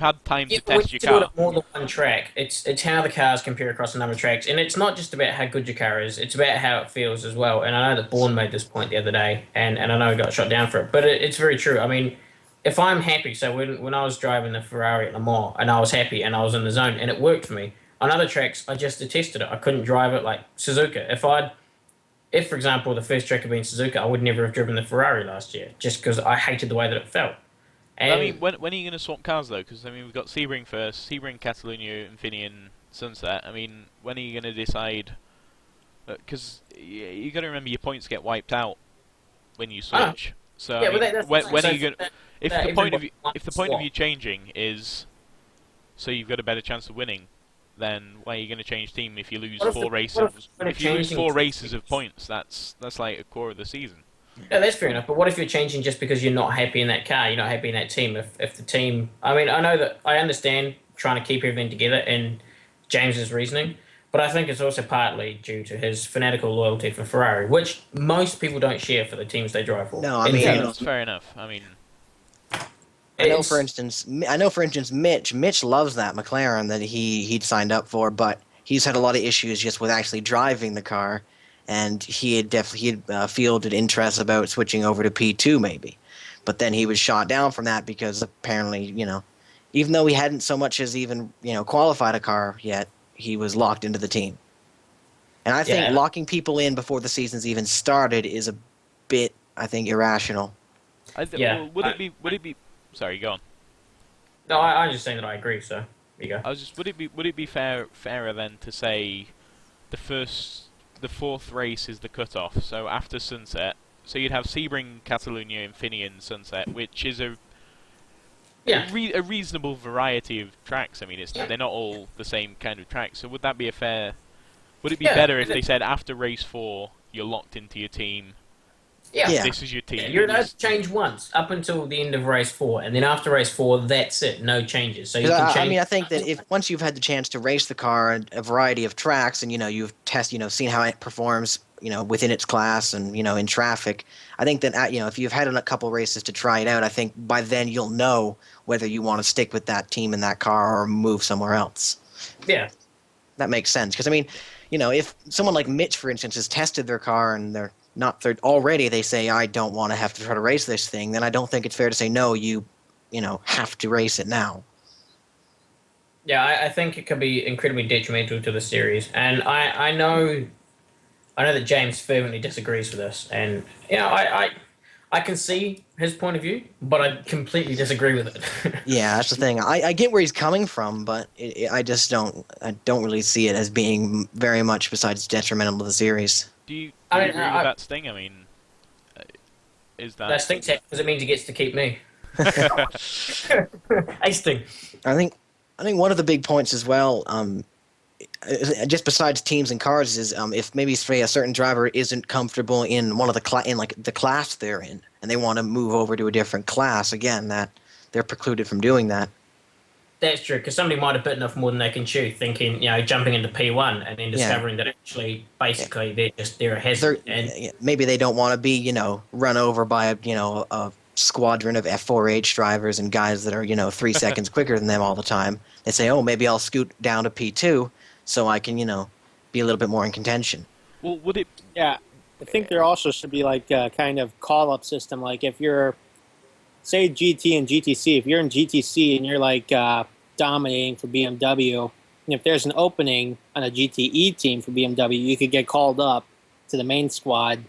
had time to test your car. More than one track. It's how the cars compare across a number of tracks, and it's not just about how good your car is. It's about how it feels as well. And I know that Bourne made this point the other day, and I know he got shot down for it, but it's very true. I mean, if I'm happy, so when I was driving the Ferrari at Le Mans, and I was happy and I was in the zone and it worked for me. On other tracks, I just detested it. I couldn't drive it like Suzuka. If for example the first track had been Suzuka, I would never have driven the Ferrari last year just because I hated the way that it felt. And I mean, when are you going to swap cars though? Because we've got Sebring first, Sebring, Catalunya, Infineon, Sunset. I mean, when are you going to decide because you got to remember your points get wiped out when you I know. switch. So Yeah, I mean, but that's when so are you going? If that the point of everybody if the wants point of swap. you changing is so you've got a better chance of winning, then why are you going to change team if you lose What if four the- races? what if instead of If you lose changing 4 to- races of points, that's like a core of the season. No, that's fair enough. But what if you're changing just because you're not happy in that car? You're not happy in that team. If the team, I mean, I know that I understand trying to keep everything together and James's reasoning, but I think it's also partly due to his fanatical loyalty for Ferrari, which most people don't share for the teams they drive for. No, I In mean, Yeah, fairness. that's fair enough. I mean, I know, It's- for instance, Mitch. Mitch loves that McLaren that he'd signed up for, but he's had a lot of issues just with actually driving the car, and he had fielded interest about switching over to P2 maybe, but then he was shot down from that because apparently, even though he hadn't so much as even qualified a car yet, he was locked into the team. And I think Yeah. locking people in before the season's even started is a bit, I think, irrational. Yeah, well, would it be? Sorry, go on. No, I'm just saying that I agree. So there you go. I was just would it be fairer then to say the fourth race is the cutoff, so after sunset, so you'd have Sebring, Catalunya, Infineon, Sunset, which is a reasonable variety of tracks. I mean, they're not all the same kind of tracks. So would that be a fair? Would it be better if they said after race 4 you're locked into your team? Yeah. This is your team. Yeah, you're allowed to change once up until the end of race 4, and then after race 4, that's it. No changes. So you 'Cause can I change. mean, I think that if once you've had the chance to race the car on a variety of tracks, and you've seen how it performs, within its class, and in traffic, I think that if you've had a couple races to try it out, I think by then you'll know whether you want to stick with that team and that car or move somewhere else. Yeah, That makes sense because I mean, if someone like Mitch, for instance, has tested their car and they're not third already, they say I don't want to have to try to race this thing. Then I don't think it's fair to say no. You have to race it now. yeah. I think it could be incredibly detrimental to the series, and I know that James fervently disagrees with this, and I can see his point of view, but I completely disagree with it. Yeah, that's the thing. I get where he's coming from, but I just don't really see it as being very much besides detrimental to the series. Do you I mean, agree with that sting? I mean, is that? That stinks because it means he gets to keep me. Hey, Sting. I think one of the big points as well, just besides teams and cars, is if maybe say a certain driver isn't comfortable in one of the the class they're in, and they want to move over to a different class, again, that they're precluded from doing that. That's true, because somebody might have bitten off more than they can chew, thinking, jumping into P1 and then discovering that actually, basically, they're a hazard. Maybe they don't want to be, run over by a squadron of F4H drivers and guys that are, 3 seconds quicker than them all the time. They say, oh, maybe I'll scoot down to P2 so I can, be a little bit more in contention. Well, would it? Yeah, I think there also should be like a kind of call-up system. Like if you're, say GT and GTC, if you're in GTC and you're like dominating for BMW, and if there's an opening on a GTE team for BMW, you could get called up to the main squad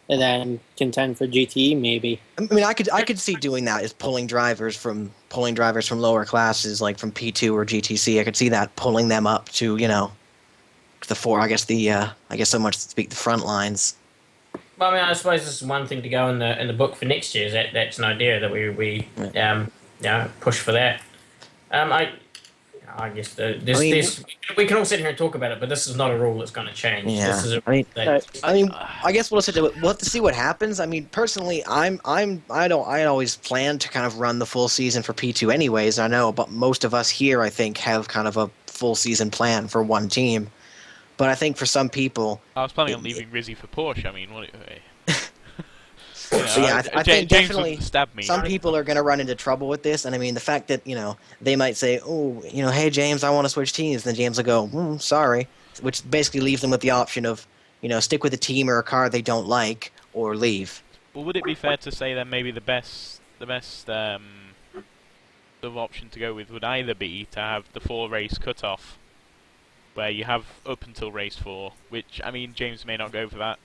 and then contend for GTE maybe. I mean, I could see doing that is pulling drivers from lower classes, like from P2 or GTC. I could see that pulling them up to I guess so much to speak the front lines. Well, I mean, I suppose this is one thing to go in the book for next year. That's an idea that we push for that. I guess we can all sit here and talk about it, but this is not a rule that's going to change. Yeah, This is I guess we'll have to see what happens. I mean, personally, I always plan to kind of run the full season for P2 anyways. I know, but most of us here, I think, have kind of a full season plan for one team. But I think for some people, I was planning on leaving Rizzy for Porsche. I mean, what? So yeah, I think James definitely wouldn't stab me. some people are going to run into trouble with this. And I mean, the fact that they might say, "Oh, hey James, I want to switch teams," and then James will go, "Sorry," which basically leaves them with the option of stick with a team or a car they don't like or leave. Well, would it be fair to say then maybe the best sort of option to go with would either be to have the 4-race cutoff, where you have up until race 4, which I mean James may not go for that.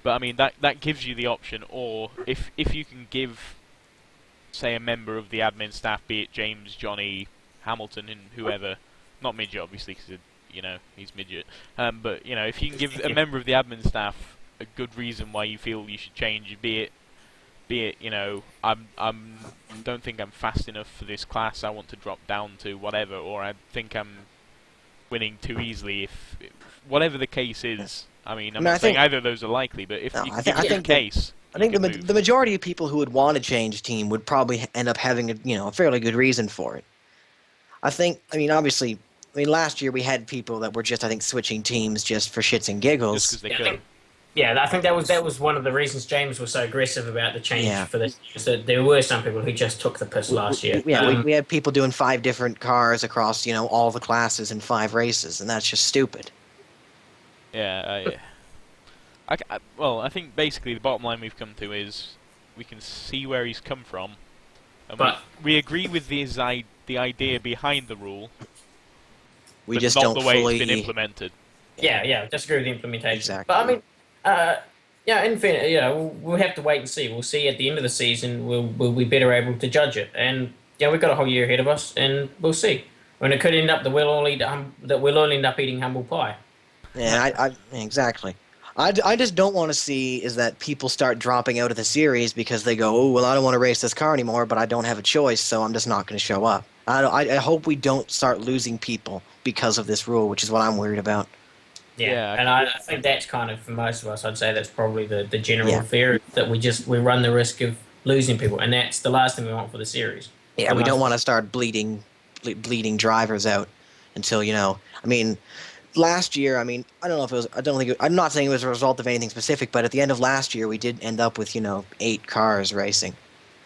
But I mean that gives you the option, or if you can give, say, a member of the admin staff, be it James, Johnny, Hamilton, and whoever, not Midget obviously because he's midget. But if you can give a member of the admin staff a good reason why you feel you should change, be it I'm don't think I'm fast enough for this class, I want to drop down to whatever, or I think I'm winning too easily. If whatever the case is, I'm not saying either of those are likely, but if you give a case. I think the majority of people who would want to change team would probably end up having a fairly good reason for it. Obviously, last year we had people that were just, switching teams just for shits and giggles. Just because they could. Yeah, I think that was one of the reasons James was so aggressive about the change for this. Is that there were some people who just took the piss last year. We had people doing 5 different cars across, all the classes in 5 races, and that's just stupid. Yeah, I think basically the bottom line we've come to is we can see where he's come from, and but we agree with the idea behind the rule. We but just not don't the way fully it's been implemented. Yeah, disagree with the implementation. Exactly. But in fairness, we'll have to wait and see. We'll see at the end of the season. We'll be better able to judge it, and we've got a whole year ahead of us, and we'll see. When it could end up that we'll all end up eating humble pie. Yeah, exactly. I just don't want to see is that people start dropping out of the series because they go, oh, well, I don't want to race this car anymore, but I don't have a choice, so I'm just not going to show up. I hope we don't start losing people because of this rule, which is what I'm worried about. Yeah, and I think that's kind of, for most of us, I'd say that's probably the general fear, that we run the risk of losing people, and that's the last thing we want for the series. Yeah, we don't want to start bleeding drivers out until, last year, I don't know if it was, I'm not saying it was a result of anything specific, but at the end of last year, we did end up with, 8 cars racing.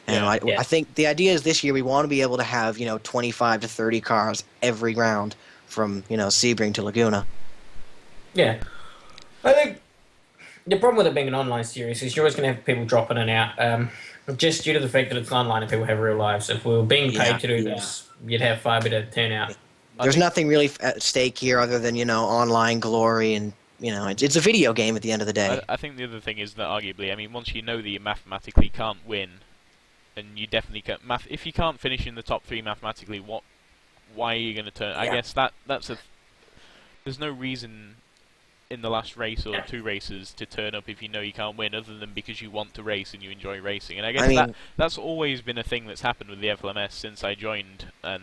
And I think the idea is this year we want to be able to have, 25 to 30 cars every round from, Sebring to Laguna. Yeah. I think the problem with it being an online series is you're always going to have people dropping in and out, just due to the fact that it's online and people have real lives. If we were being paid to do this, you'd have far better turnout. There's nothing really at stake here other than, online glory and, it's a video game at the end of the day. I think the other thing is that arguably, once you know that you mathematically can't win, and you definitely can't, if you can't finish in the top 3 mathematically, why are you going to turn? I guess there's no reason in the last race or 2 races to turn up if you know you can't win, other than because you want to race and you enjoy racing. And I guess that's always been a thing that's happened with the FLMS since I joined, and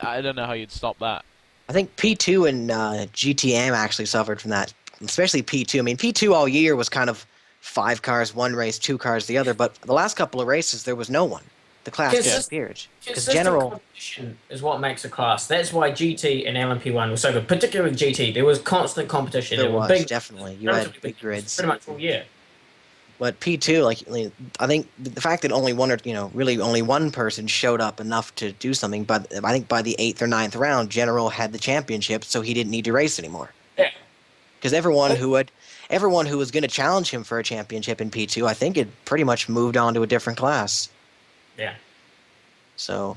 I don't know how you'd stop that. I think P2 and GTM actually suffered from that, especially P2. P2 all year was kind of 5 cars one race, 2 cars the other, but the last couple of races there was no one. The class disappeared. Because general competition is what makes a class. That's why GT and LMP1 were so good, particularly GT. There was constant competition. There was, definitely. You had big grids. Pretty much all year. But P2, I think the fact that only only one person showed up enough to do something, but I think by the 8th or 9th round, General had the championship, so he didn't need to race anymore. Yeah. Because everyone who was going to challenge him for a championship in P2, I think had pretty much moved on to a different class. Yeah. So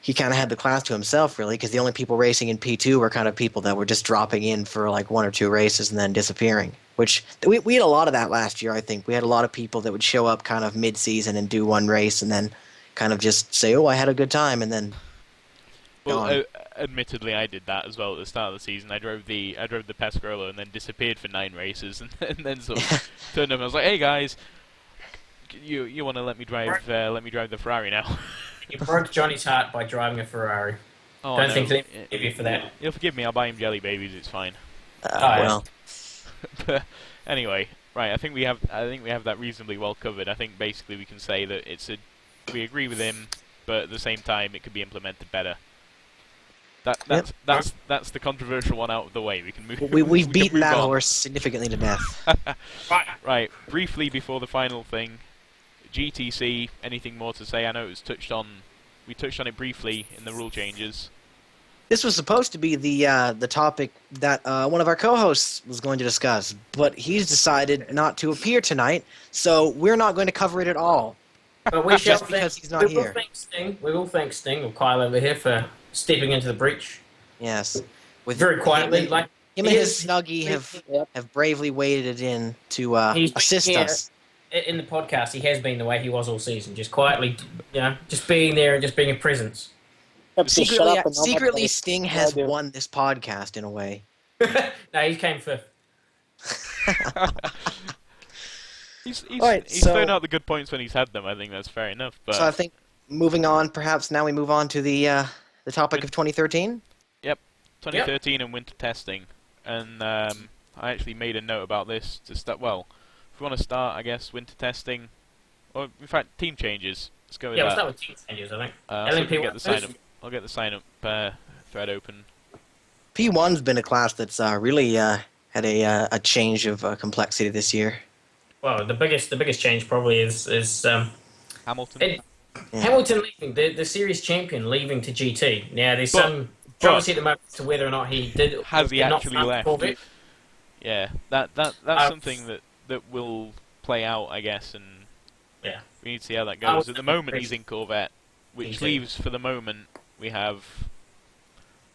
he kind of had the class to himself, really, because the only people racing in P2 were kind of people that were just dropping in for 1 or 2 races and then disappearing. Which we had a lot of that last year, I think. We had a lot of people that would show up kind of mid-season and do 1 race and then kind of just say, oh, I had a good time, and then Well, admittedly, I did that as well at the start of the season. I drove the Pescarolo and then disappeared for 9 races, and then sort of turned up and I was like, hey guys, you want to let me drive the Ferrari now? You broke Johnny's heart by driving a Ferrari. Oh, Don't think he'll forgive you for that. He'll forgive me. I'll buy him jelly babies. It's fine. well. But anyway, right. I think we have that reasonably well covered. I think basically we can say that we agree with him, but at the same time it could be implemented better. That's the controversial one out of the way. We can move. We've beaten that horse significantly to death. Right. Briefly before the final thing, GTC. Anything more to say? I know it was touched on. We touched on it briefly in the rule changes. This was supposed to be the topic that one of our co-hosts was going to discuss, but he's decided not to appear tonight, so we're not going to cover it at all. But we shall just because he's not here. We will thank Sting, or Kyle over here, for stepping into the breach. Yes. Very quietly. Him and his Snuggie have bravely waded in to assist us. In the podcast, he has been the way he was all season, just quietly, just being there and just being a presence. Have to shut Secretly, up and know what secretly to- Sting what to has do. won this podcast in a way. No, he came fifth. He's Alright, thrown so- out the good points when he's had them. I think that's fair enough. But So I think moving on, perhaps now we move on to the topic of 2013. 2013 and winter testing, and I actually made a note about this to start. Well, if we want to start, I guess winter testing, or in fact team changes. Let's go with Yeah, we'll that. start with team changes, I think. I'll see if we LMP1 get the sign up. I'll get the sign up thread open. P1's been a class that's really had a change of complexity this year. Well, the biggest change probably is Hamilton. Hamilton leaving, the series champion leaving to GT. Now, there's But- some controversy at the moment as to whether or not he did. Has he did not actually start left? before that. Yeah, that's something that will play out, I guess, and Yeah. we need to see how that I goes. was At the moment, he's in Corvette, which Easy. leaves for the moment we have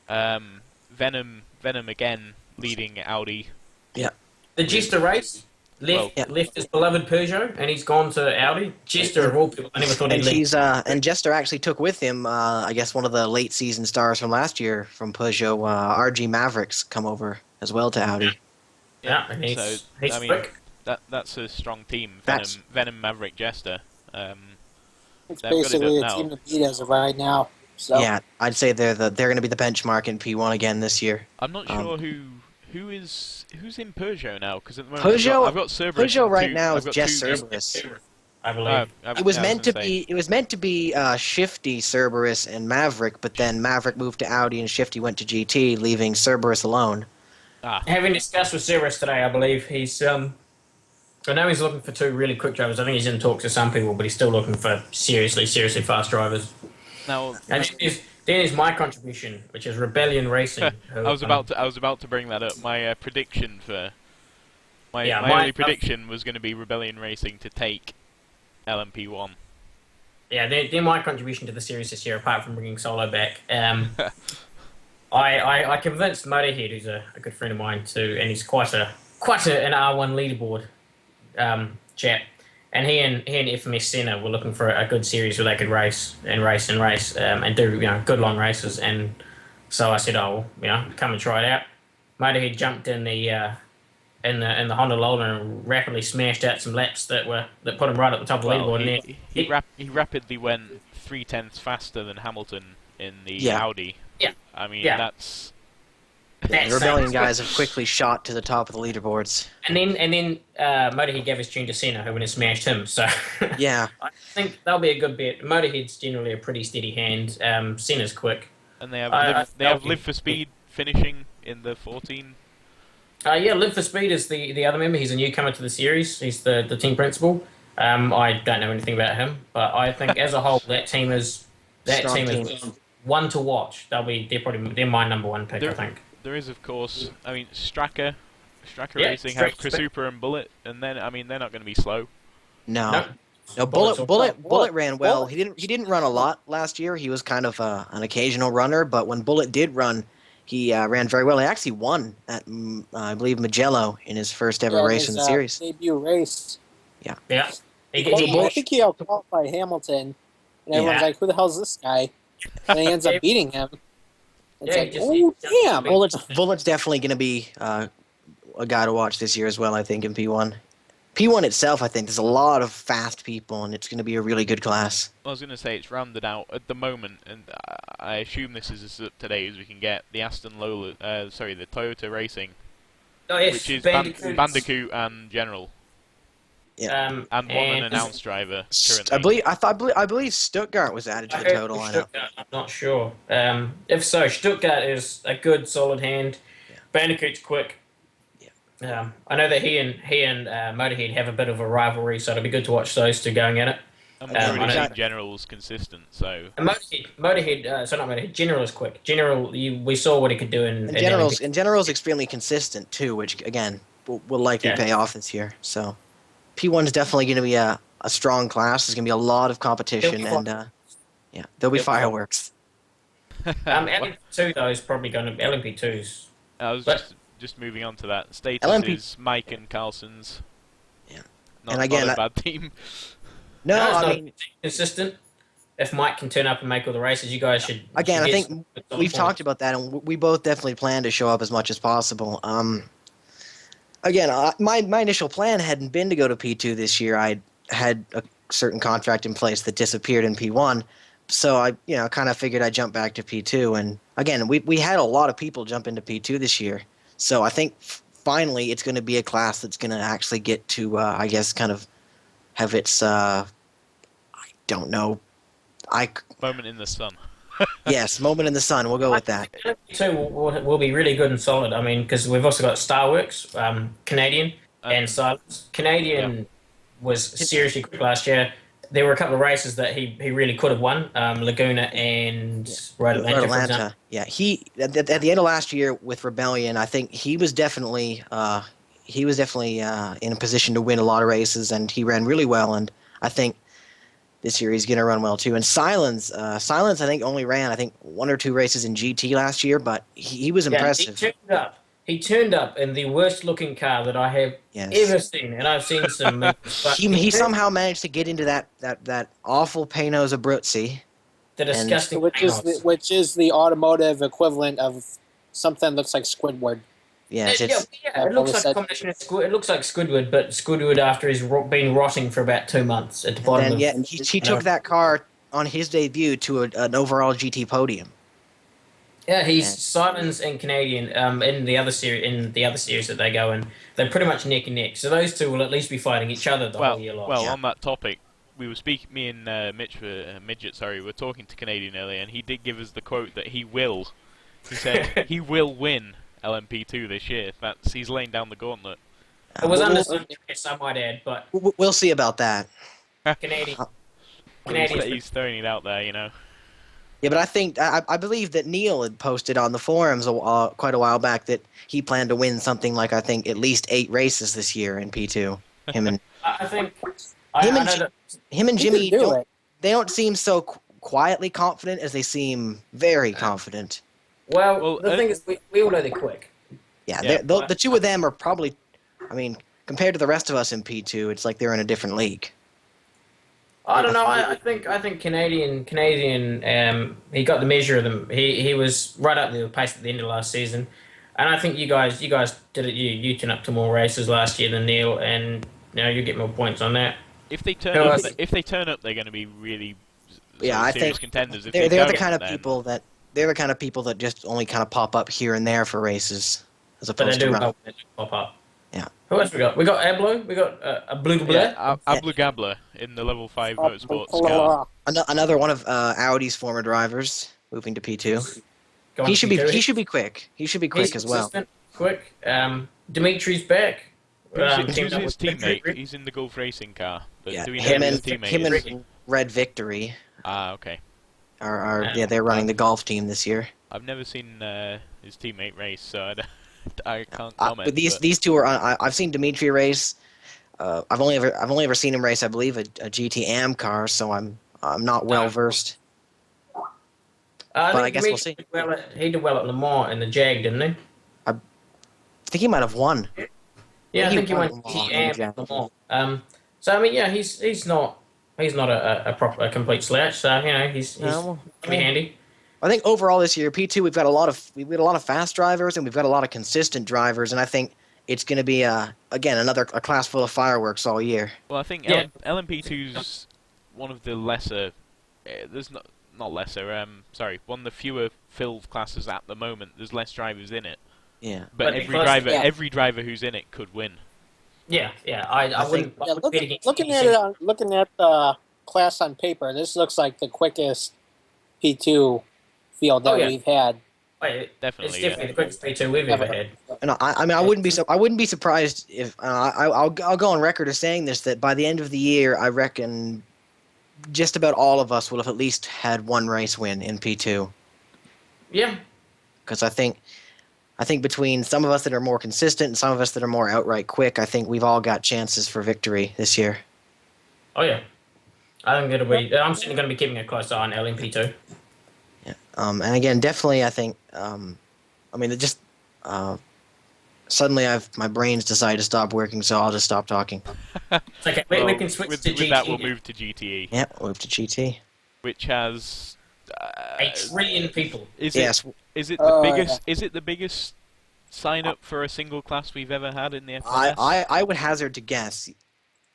Venom again leading Audi. The Jester race left his beloved Peugeot, and he's gone to Audi. Jester, of all people, I never thought he'd And leave. and Jester actually took with him, I guess, one of the late season stars from last year from Peugeot, RG Mavericks, come over as well to Audi. Yeah, and he's So, he's I mean, quick. that's a strong team. That's- Venom, Maverick, Jester. It's They've got it basically done a team now. to beat as of right now. So Yeah, I'd say they're going to be the benchmark in P1 again this year. I'm not Um, sure who's in Peugeot now, because at the moment Peugeot- I've got Cerberus. Peugeot and right two- now I've is got Jess two- Cerberus. I believe. It was meant to be Shifty, Cerberus, and Maverick, but then Maverick moved to Audi and Shifty went to GT, leaving Cerberus alone. Having discussed with Cerberus today, I believe he's I know he's looking for two really quick drivers. I think he's in talks with some people, but he's still looking for seriously fast drivers. Now, And then is my contribution, which is Rebellion Racing. who, I was about to bring that up. My prediction for my Yeah, my my- early prediction was going to be Rebellion Racing to take LMP1. Yeah, they're my contribution to the series this year, apart from bringing Solo back. I convinced Motorhead, who's a good friend of mine, and he's quite an R1 leaderboard chap. And he and FMS Senna were looking for a good series where they could race and do good long races. And so I said, come and try it out. Motorhead jumped in the Honda Lola and rapidly smashed out some laps that put him right at the top of the leaderboard. And then He rapidly went 3/10 faster than Hamilton in the Yeah. Audi. Yeah. I mean, Yeah. that's The Rebellion guys have quickly shot to the top of the leaderboards. And then Motorhead gave his tune to Senna, who went and smashed him. So Yeah, I think that'll be a good bet. Motorhead's generally a pretty steady hand. Senna's quick. and they have I Live for Speed finishing in the 14. Live for Speed is the other member. He's a newcomer to the series. He's the team principal. I don't know anything about him, but I think as a whole that team is Strong one to watch. They're my number one pick. I think. There is, of course, I mean, Stracker Yeah, Racing have Stracker- Chris Hooper and Bullet, and then I mean they're not going to be slow. no. No, Bullet's Bullet ran well. Bullet. He didn't run a lot last year. He was kind of an occasional runner, but when Bullet did run, he ran very well. He actually won at I believe Mugello in his first ever race in the series. Debut race. Yeah. I think he outqualified Hamilton, and everyone's Yeah. like, "Who the hell's this guy?" And he ends up beating him. It's Yeah, like, he just- oh he- damn! Bullet's definitely going to be a guy to watch this year as well. I think in P1. P1 itself, I think there's a lot of fast people, and it's going to be a really good class. I was going to say it's rounded out at the moment, and I assume this is as up to date as we can get. The the Toyota Racing, Oh yes, which is Bandicoot. Bandicoot and General, and one unannounced driver currently. I believe Stuttgart was added to the total lineup. Stuttgart, I'm not sure. If so, Stuttgart is a good, solid hand. Yeah. Bandicoot's quick. I know that he and Motorhead have a bit of a rivalry, so it'll be good to watch those two going at it. And I we've already know- seen General's consistent, so And Motorhead, General is quick. General, we saw what he could do in General's extremely consistent too, which again will likely Yeah. pay off this year. So P1 is definitely going to be a strong class. There's going to be a lot of competition, It'll and there'll be It'll be fun. fireworks. LMP2 though is probably going to LMP2's. I was But- just moving on to that. Status LMP is Mike and Carlson's. Yeah. Not, And again, not a bad team. No, it's I not mean consistent. if Mike can turn up and make all the races, you guys should. Again, should I get think some we've points. talked about that, and we both definitely plan to show up as much as possible. Again, my initial plan hadn't been to go to P2 this year. I had a certain contract in place that disappeared in P1, so I kind of figured I'd jump back to P2. And again, we had a lot of people jump into P2 this year, so I think finally it's going to be a class that's going to actually get to I guess kind of have its I don't know Moment in the sun. yes, moment in the sun. We'll go with that. Two will be really good and solid. I mean, because we've also got Starworks, Canadian, and Silence. Canadian was seriously quick last year. There were a couple of races that he really could have won, Laguna and Road Atlanta. For example. Yeah, he at the end of last year with Rebellion, I think he was definitely in a position to win a lot of races, and he ran really well. And I think this year he's going to run well too. And Silence, I think only ran 1 or 2 races in GT last year, but he was impressive. He turned up in the worst looking car that I have ever seen, and I've seen some. he somehow managed to get into that awful Panos Abruzzi. The disgusting, which is the automotive equivalent of something that looks like Squidward. Yes, it looks like a combination of It looks like Squidward, but Squidward after he's been rotting for about 2 months at the bottom. He took that car on his debut to an overall GT podium. Yeah, he's Silence and Canadian in the other series that they go in. They're pretty much neck and neck. So those two will at least be fighting each other the whole year long. Well, on that topic, we were speaking. Me and Midget, were talking to Canadian earlier, and he did give us the quote that he will. He said he will win LMP2 this year. He's laying down the gauntlet. It was under some stress, I might add, but we'll see about that. Canadian. He's throwing it out there, you know. Yeah, but I think I believe that Neil had posted on the forums quite a while back that he planned to win something like at least 8 races this year in P2. Him and him and Jimmy they don't seem so quietly confident as they seem very confident. Well, the thing is, we all know they're quick. Yeah, the two of them are probably, I mean, compared to the rest of us in P2, it's like they're in a different league. I don't know. I think Canadian. He got the measure of them. He was right up the pace at the end of last season, and I think you guys did it. You turned up to more races last year than Neil, and you get more points on that. If they turn up, they're going to be really serious contenders. They're the kind of people that just only kind of pop up here and there for races, as opposed to run. Pop up. Yeah. Who else we got? We got Ablo. We got Ablu Gabler. Yeah, Ablu Gabler in the Level 5 Motorsports car. Another one of Audi's former drivers moving to P2. He should be quick. He should be quick as well. Quick. Dimitri's back. Who's his teammate? He's in the Gulf Racing car. But do we know him his teammate? Him and Red Victory. Okay. They're running the golf team this year. I've never seen his teammate race, so I can't comment. But these two are. I've seen Dimitri race. I've only ever seen him race, I believe, a GT Am car, so I'm not well versed. But I guess we'll see. He did well at Le Mans in the Jag, didn't he? I think he might have won. Yeah, I think he won GT Am at Le Mans. So I mean, yeah, he's not a complete slouch. So he's gonna be handy. I think overall this year, P2, we've got a lot of fast drivers and we've got a lot of consistent drivers, and I think it's going to be again a class full of fireworks all year. Well, I think LMP2's one of the lesser. There's not lesser. One of the fewer filled classes at the moment. There's less drivers in it. Yeah. But every driver who's in it could win. Yeah. I wouldn't. Looking at the class on paper, this looks like the quickest P2 field that we've had. Definitely, it's definitely the quickest P2 we've ever had. No, I mean, I wouldn't be surprised if I'll go on record as saying this, that by the end of the year, I reckon just about all of us will have at least had one race win in P2. Yeah. Because I think between some of us that are more consistent and some of us that are more outright quick, I think we've all got chances for victory this year. Oh yeah. I'm certainly going to be keeping a close eye on LMP2. Yeah. And again, definitely, I think. Suddenly, my brain's decided to stop working, so I'll just stop talking. Okay, we can switch to GT. With that, we'll move to GTE. Yeah, we'll move to GT. which has 8 trillion people. Is Yes. Is it the biggest? Is it the biggest sign up for a single class we've ever had in the FLS? I would hazard to guess.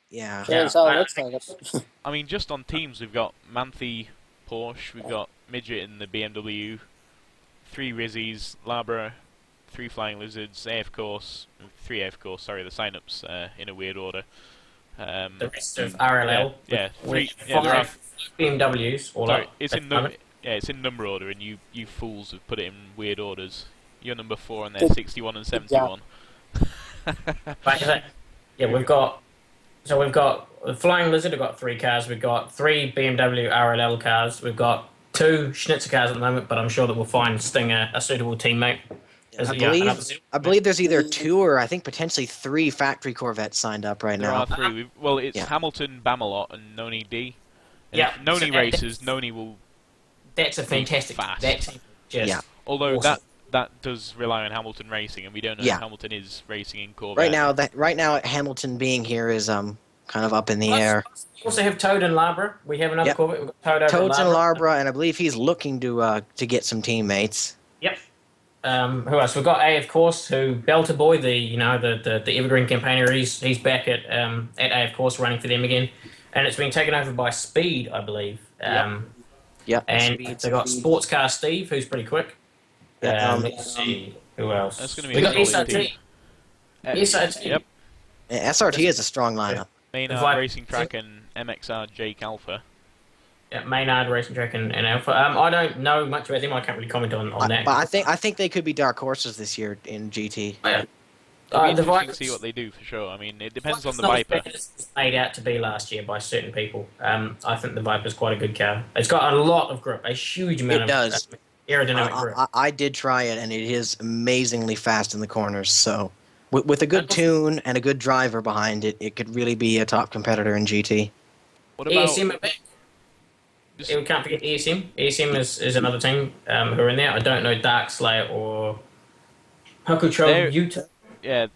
Yeah. Yeah, so it looks like it. I mean, just on teams, we've got Manthe, Porsche, we've got Midget in the BMW, 3 Rizzies, Labra, 3 Flying Lizards, AF Course, 3 AF Course, sorry, the sign-ups in a weird order. The rest of RLL. Yeah, 3. Yeah, there are 5 BMWs. All Sorry, up. it's in number. Yeah, it's in number order, and you fools have put it in weird orders. You're number 4, and they're 61 and 71. Yeah, we've got the Flying Lizard. We've got 3 cars. We've got 3 BMW RLL cars. We've got 2 Schnitzer cars at the moment, but I'm sure that we'll find Stinger a suitable teammate. I believe there's either 2 or I think potentially 3 factory Corvettes signed up right There now. are 3. Well, it's Hamilton, Bamalot, and Noni D. And if Noni races, Noni will. That's a fantastic. Fast. Although that does rely on Hamilton racing, and we don't know if Hamilton is racing in Corvette. Right now, Hamilton being here is kind of up in the air. We also have Toad and Labra. We have another Corvette. We've got Toad Toad's and Labra, and I believe he's looking to get some teammates. Yep. Who else? We've got A, of course, who Belter Boy, the Evergreen campaigner. He's back at A, of course, running for them again, and it's been taken over by Speed, I believe. And they got Sports Car Steve, who's pretty quick. Let's see who else. That's going to be we got SRT. SRT. Yep. SRT is a strong lineup. Maynard Racing Track and MXR Jake Alpha. Yeah, Maynard Racing Track and Alpha. I don't know much about them. I can't really comment on that. But I think they could be dark horses this year in GT. It'll be interesting to see what they do for sure. I mean, it depends on the Viper. It's made out to be last year by certain people. I think the Viper's quite a good car. It's got a lot of grip, a huge amount of aerodynamic grip. I did try it, and it is amazingly fast in the corners. So, with a good tune and a good driver behind it, it could really be a top competitor in GT. What about ESM at back? We can't forget ESM. ESM is another team who are in there. I don't know Dark Slayer or Hakucho Utah. Yeah,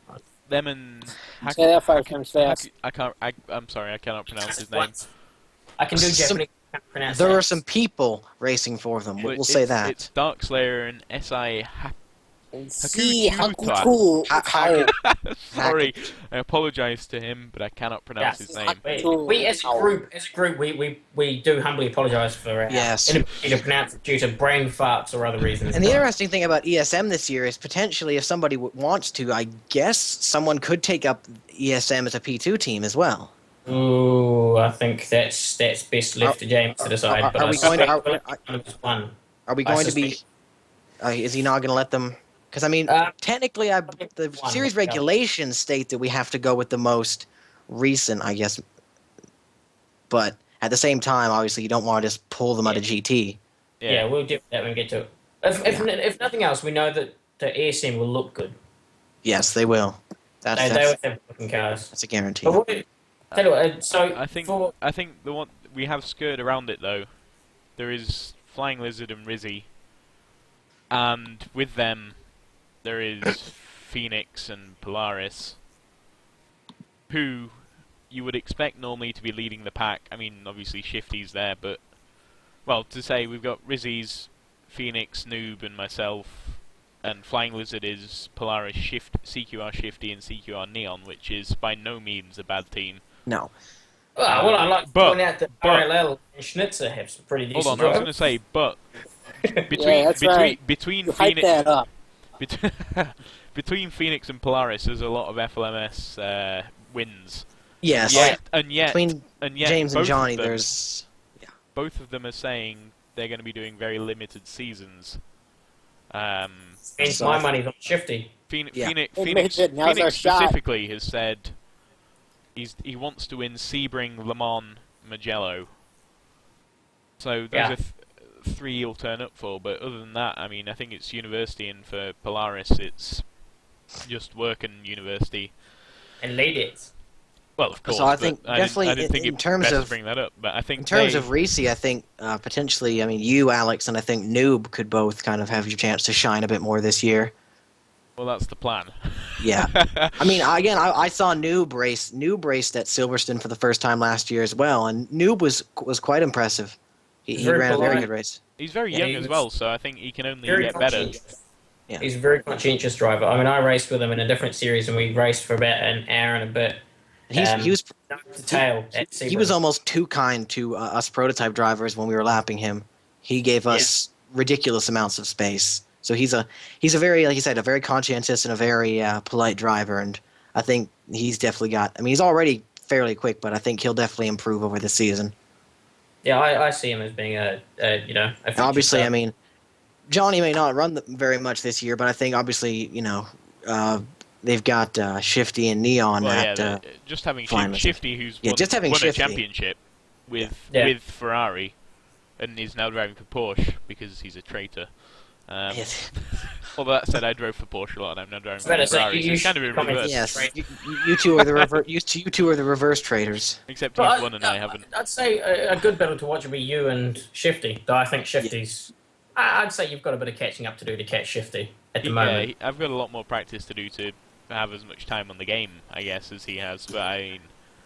them and Say that 5 times fast. I'm sorry, I cannot pronounce his name. I can do Japanese. Can't pronounce There that. are some people racing for them. We'll say that. It's Dark Slayer and SI See how Hakuchuta. cool. Sorry, I apologise to him, but I cannot pronounce his name. We as a group, we do humbly apologise for our inability to pronounce it due to brain farts or other reasons. And the interesting thing about ESM this year is potentially, if somebody wants to, I guess someone could take up ESM as a P2 team as well. Ooh, I think that's best left to James to decide. Are we going to be? Is he not going to let them? Because I mean, technically, the series regulations state that we have to go with the most recent, I guess. But at the same time, obviously, you don't want to just pull them out of GT. Yeah, we'll do that when we get to it. If nothing else, we know that the ASM will look good. Yes, they will. They will have looking cars. That's a guarantee. But tell you what, so I think the one we have skirted around it though. There is Flying Lizard and Rizzy, and with them there is Phoenix and Polaris, who you would expect normally to be leading the pack. I mean, obviously Shifty's there, but well, to say we've got Rizzy's, Phoenix, Noob, and myself, and Flying Lizard is Polaris, CQR Shifty, and CQR Neon, which is by no means a bad team. No. Well, I like to point out that RLL and Schnitzer have some pretty decent Hold on, I was going to say, but between Phoenix, that up. between Phoenix and Polaris, there's a lot of FLMS wins. Yes. And yet, between James and Johnny, there's both of them are saying they're going to be doing very limited seasons. Spends my money on Shifty. Phoenix specifically has said he wants to win Sebring, Le Mans, Mugello. So those are 3 he'll turn up for, but other than that, I mean, I think it's university, and for Polaris, it's just work and university. And lead it. Well, of course. So I think definitely I didn't think in it terms best of to bring that up, but I think in terms of Reese, I think potentially, I mean, you, Alex, and I think Noob could both kind of have your chance to shine a bit more this year. Well, that's the plan. Yeah. I mean, again, I saw Noob raced at Silverstone for the first time last year as well, and Noob was quite impressive. He ran a very good race. He's very Yeah, young he as was well, so I think he can only very get better. conscientious. Yeah. He's a very conscientious driver. I mean, I raced with him in a different series, and we raced for about an hour and a bit. He was Nose to tail at he was Sebring. almost too kind to us prototype drivers when we were lapping him. He gave us ridiculous amounts of space. So he's a very, like you said, a very conscientious and a very polite driver, and I think he's definitely got. I mean, he's already fairly quick, but I think he'll definitely improve over the season. Yeah, I see him as being a And obviously, I mean, Johnny may not run very much this year, but I think obviously, they've got Shifty and Neon Well, at just having finals. Shifty, who's just having won a Shifty. championship with Ferrari, and is now driving for Porsche because he's a traitor. Yes. Although that said, I drove for Porsche a lot, and I'm now driving better for say, Ferrari, so you it's kind of in should reverse. Yes, you two are the you two are the reverse traders. Except But he's won and I haven't. I'd say a good battle to watch would be you and Shifty, though I think Shifty's... I'd say you've got a bit of catching up to do to catch Shifty at the moment. I've got a lot more practice to do to have as much time on the game, I guess, as he has. But I mean,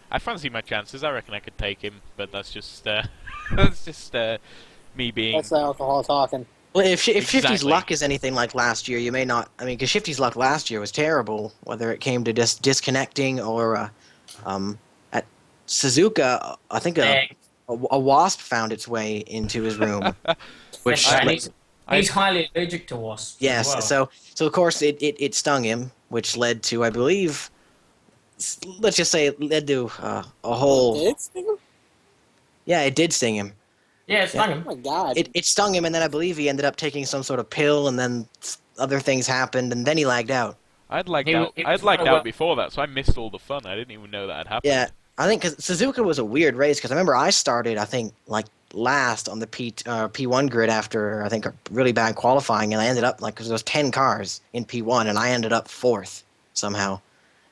I fancy my chances. I reckon I could take him, but that's just me being. That's the alcohol talking. Well, if Shifty's Exactly. luck is anything like last year, you may not. I mean, because Shifty's luck last year was terrible, whether it came to disconnecting or at Suzuka. I think a wasp found its way into his room, which And he's highly allergic to wasps. yes. as well. So of course it stung him, which led to, I believe, let's just say it led to a whole. Did it sting him? Yeah, it did sting him. Yeah, it stung him. Oh my god. It stung him, and then I believe he ended up taking some sort of pill, and then other things happened, and then he lagged out. I'd lagged He- out. he I'd was lagged kinda out before that, so I missed all the fun. I didn't even know that had happened. Yeah, I think because Suzuka was a weird race, because I remember I started, I think, like last on the P1 grid after, I think, a really bad qualifying, and I ended up, like, because there was 10 cars in P1, and I ended up 4th somehow,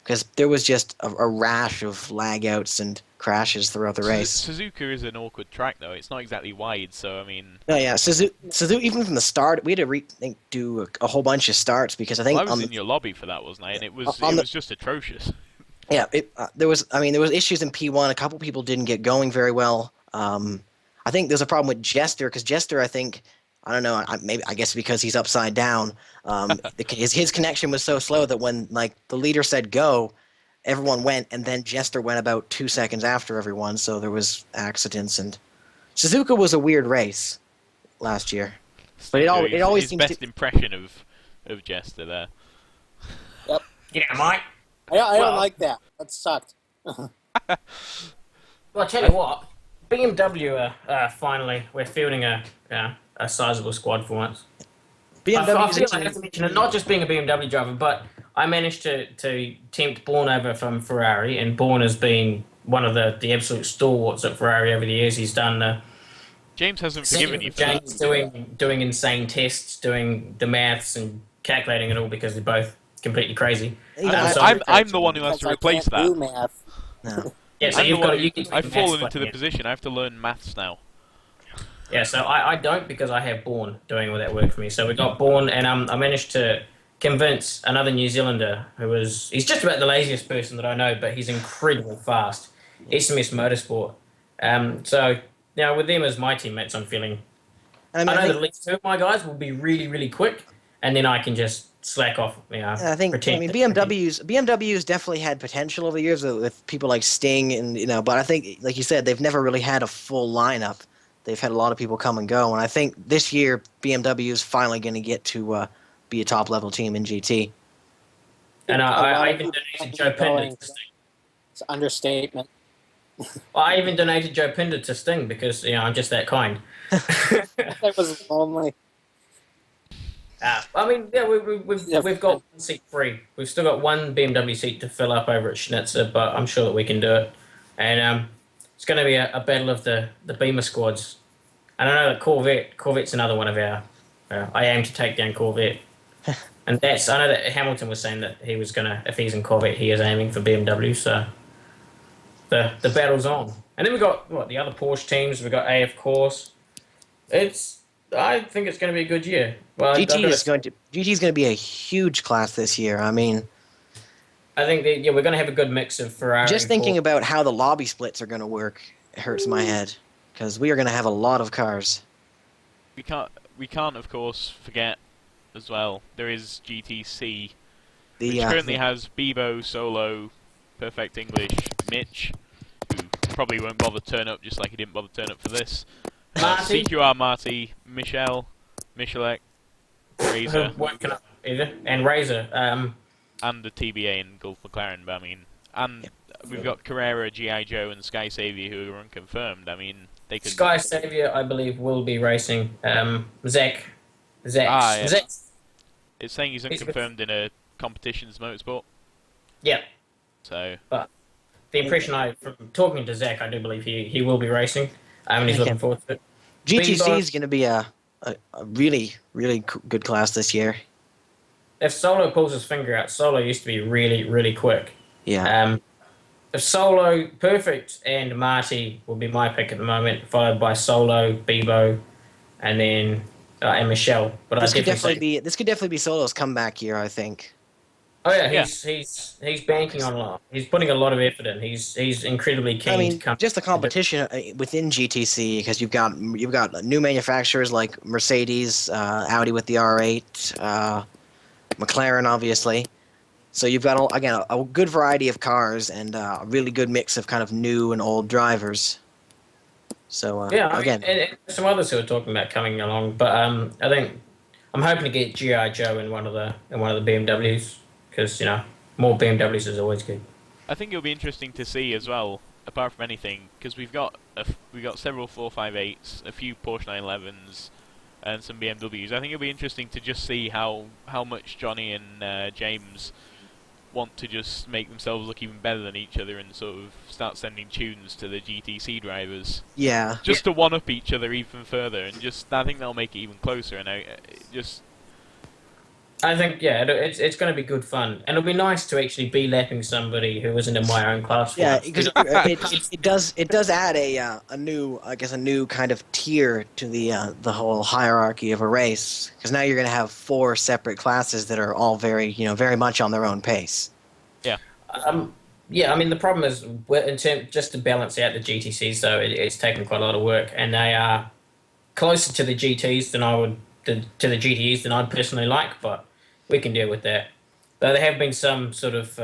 because there was just a rash of lag outs and crashes throughout the race. Suzuka is an awkward track, though. It's not exactly wide, so I mean. No, yeah, Suzuka, even from the start, we had to do a whole bunch of starts, because I think Well, I was on in your lobby for that, wasn't I? And it was On the- was just atrocious. Yeah, there was issues in P1. A couple people didn't get going very well. I think there's a problem with Jester, because Jester, I think, I don't know, I guess because he's upside down, his connection was so slow that when, like, the leader said go, everyone went, and then Jester went about 2 seconds after everyone, so there was accidents, and Suzuka was a weird race last year. But it always his seems best impression of Jester there. Yeah, Mike. I don't Well- like that. That sucked. Well, I tell you what, BMW finally we're fielding a sizable squad for once. I BMW feel like I 's have to mention it, not just being a BMW driver, but I managed to tempt Bourne over from Ferrari, and Bourne has been one of the absolute stalwarts at Ferrari over the years. He's done James hasn't forgiven you for that. James doing insane tests, doing the maths and calculating it all because they're both completely crazy. I'm the one who has Because to I replace can't do that. math. No. Yeah, so I'm the you've one got who- you can do I've the fallen maths into the like, position. I have to learn maths now. Yeah, so I don't, because I have Bourne doing all that work for me. So we got Bourne, and I managed to convince another New Zealander he's just about the laziest person that I know, but he's incredibly fast. SMS Motorsport. So now with them as my teammates, I'm feeling. I I mean, know I that think, at least 2 of my guys will be really, really quick, and then I can just slack off. I think pretend BMW's definitely had potential over the years with people like Sting, and but I think, like you said, they've never really had a full lineup. They've had a lot of people come and go, and I think this year BMW is finally going to get to be a top level team in GT. And A lot I of even people donated Joe going. Pinder to Sting. It's an understatement. I even donated Joe Pinder to Sting because I'm just that kind. That was lonely. I mean, yeah, we've got one seat free. We've still got one BMW seat to fill up over at Schnitzer, but I'm sure that we can do it. And it's going to be a battle of the Beamer squads. And I know that Corvette's another one of our. I aim to take down Corvette, and I know that Hamilton was saying that he was gonna, if he's in Corvette, he is aiming for BMW. So the battle's on. And then we got the other Porsche teams. We got AF Course. I think it's going to be a good year. Well, GT is going to be a huge class this year. I mean, I think that, we're going to have a good mix of Ferrari. just and thinking Porsche. about how the lobby splits are going to work hurts my head. because we are going to have a lot of cars. We can't of course forget as well. There is GTC, which currently has Bebo, Solo, Perfect English, Mitch, who probably won't bother to turn up, just like he didn't bother to turn up for this. Marty. CQR Marty, Michelle, Michelek, Razor, and Razor. and the TBA and Gulf McLaren. But I mean, and we've got Carrera, GI Joe, and Sky Savior who are unconfirmed. I mean, they could. Sky Savior, I believe, will be racing. Zach. Yeah. Zach. It's saying he's unconfirmed in a competitions motorsport. Yeah. So. But the impression from talking to Zach, I do believe he will be racing. And he's looking forward to it. GTC is going to be a really, really good class this year. If Solo pulls his finger out, Solo used to be really, really quick. Yeah. If Solo, Perfect, and Marty will be my pick at the moment, followed by Solo, Bebo, and then and Michelle. But this could definitely be Solo's comeback year, I think. Oh yeah, he's banking on a lot. He's putting a lot of effort in. He's incredibly keen to come. Just the competition within GTC, because you've got new manufacturers like Mercedes, Audi with the R8, McLaren obviously. So you've got a good variety of cars and a really good mix of kind of new and old drivers. So and some others who are talking about coming along, but I think I'm hoping to get GI Joe in one of the BMWs. Because, more BMWs is always good. I think it'll be interesting to see as well, apart from anything, because we've got several 458s, a few Porsche 911s, and some BMWs. I think it'll be interesting to just see how much Johnny and James want to just make themselves look even better than each other and sort of start sending tunes to the GTC drivers. Yeah. Just to one-up each other even further, and I think that'll make it even closer, and I think, it's going to be good fun. And it'll be nice to actually be lapping somebody who isn't in my own class. Yeah, because it does add a new kind of tier to the whole hierarchy of a race. Because now you're going to have 4 separate classes that are all very much on their own pace. Yeah. I mean, the problem is, just to balance out the GTCs, though, it's taken quite a lot of work. And they are closer to the GTs to the GTEs than I'd personally like, but we can deal with that. Though there have been some sort of,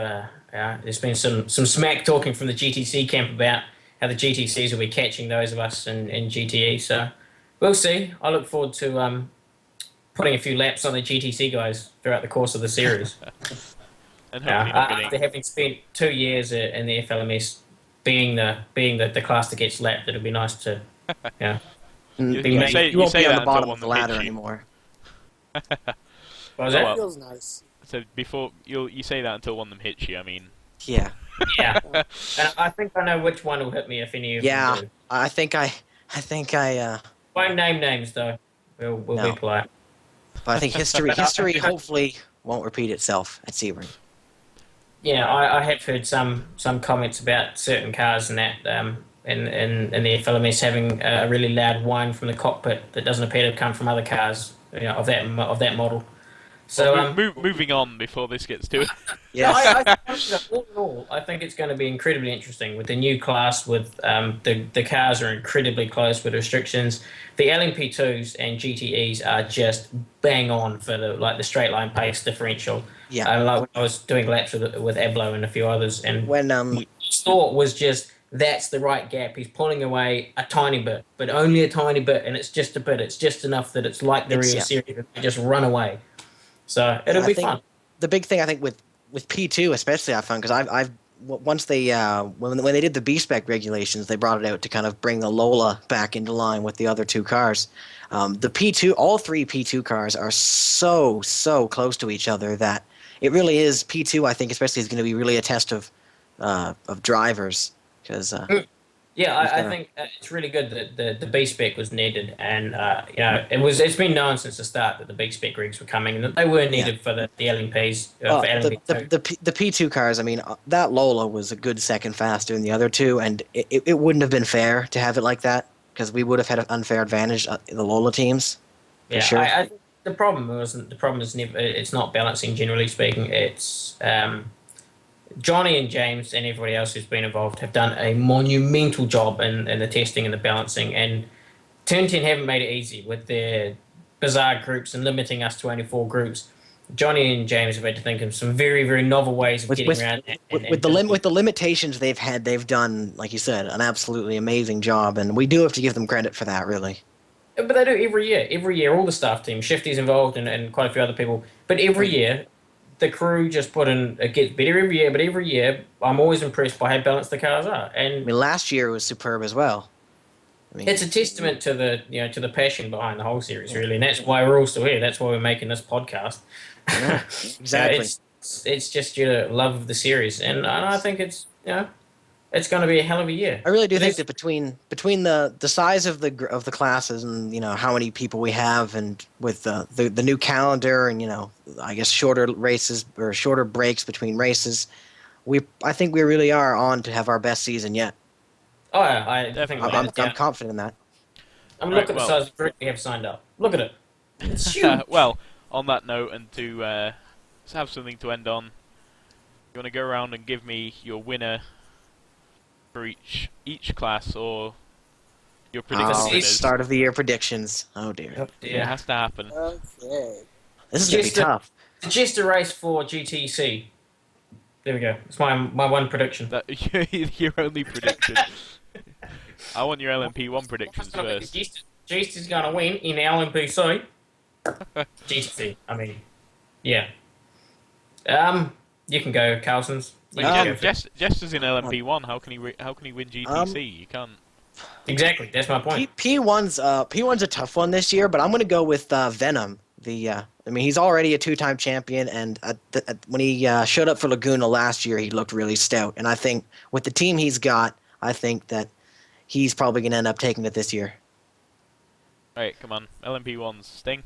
there's been some smack talking from the GTC camp about how the GTCs will be catching those of us in GTE. So we'll see. I look forward to putting a few laps on the GTC guys throughout the course of the series. and after having spent 2 years in the FLMS, being the class that gets lapped, it'll be nice to, You say won't be on that the bottom until of the one ladder hits you. anymore. That feels nice. So before you say that until one of them hits you, I mean. Yeah. Yeah. And I think I know which one will hit me if any of them do. I think I. Won't name names though. We'll be polite. But I think history hopefully won't repeat itself at Sebring. Yeah, I have heard some comments about certain cars and that in the FLMS having a really loud whine from the cockpit that doesn't appear to come from other cars of that model. So moving on before this gets to it. Yeah, I think all in all, I think it's going to be incredibly interesting with the new class. With the cars are incredibly close with restrictions. The LMP2s and GTEs are just bang on for the straight line pace differential. Yeah, like when I was doing laps with Ablo and a few others, and when thought was just that's the right gap. He's pulling away a tiny bit, but only a tiny bit, and it's just a bit. It's just enough that it's like the real series. They just run away. So it'll be fun. The big thing I think with P2 especially I found, because I've once they when they did the B-spec regulations, they brought it out to kind of bring the Lola back into line with the other two cars. The P2, all 3 P2 cars are so close to each other that it really is P2. I think especially is going to be really a test of drivers, because I think it's really good that the B-spec was needed, and it's been known since the start that the B-spec rigs were coming, and that they were needed for the LMPs. For LMP2. The P2 cars, I mean, that Lola was a good second faster than the other two, and it wouldn't have been fair to have it like that, because we would have had an unfair advantage the Lola teams. For sure. I think the problem is never. It's not balancing. Generally speaking, it's Johnny and James and everybody else who's been involved have done a monumental job in the testing and the balancing. And Turn 10 haven't made it easy with their bizarre groups and limiting us to only 4 groups. Johnny and James have had to think of some very, very novel ways of getting around that. With the limitations they've had, they've done, like you said, an absolutely amazing job, and we do have to give them credit for that, really. But they do every year. Every year, all the staff team, Shifty's involved, and quite a few other people. But every year, the crew just put in. It gets better every year. But every year, I'm always impressed by how balanced the cars are. I And mean, last year was superb as well. I mean, it's a testament to the passion behind the whole series, really. And that's why we're all still here. That's why we're making this podcast. yeah, exactly. It's just due to love of the series, and I think it's it's going to be a hell of a year. I really do think that between the size of the classes and how many people we have, and with the new calendar and I guess shorter races or shorter breaks between races, I think we really are on to have our best season yet. Oh, I think I'm confident in that. I mean, look at the size of the group we have signed up. Look at it. It's huge. Well, on that note, and to let's have something to end on, you want to go around and give me your winner for each class, or your predictions? Start of the year predictions. Oh dear. Oh, dear. It has to happen. Okay. This is gonna be tough. Just a race for GTC. There we go. It's my one prediction. Your only prediction. I want your LMP1 predictions first. GTC's going to win in LMPC. GTC. I mean, yeah. You can go, Carlsons. Jester's in LMP1. How can he win GTC? You can't. Exactly. That's my point. P1's a tough one this year, but I'm going to go with Venom. I mean, he's already a 2-time champion, and when he showed up for Laguna last year, he looked really stout. And I think with the team he's got, I think that he's probably going to end up taking it this year. All right, come on. LMP1's Sting.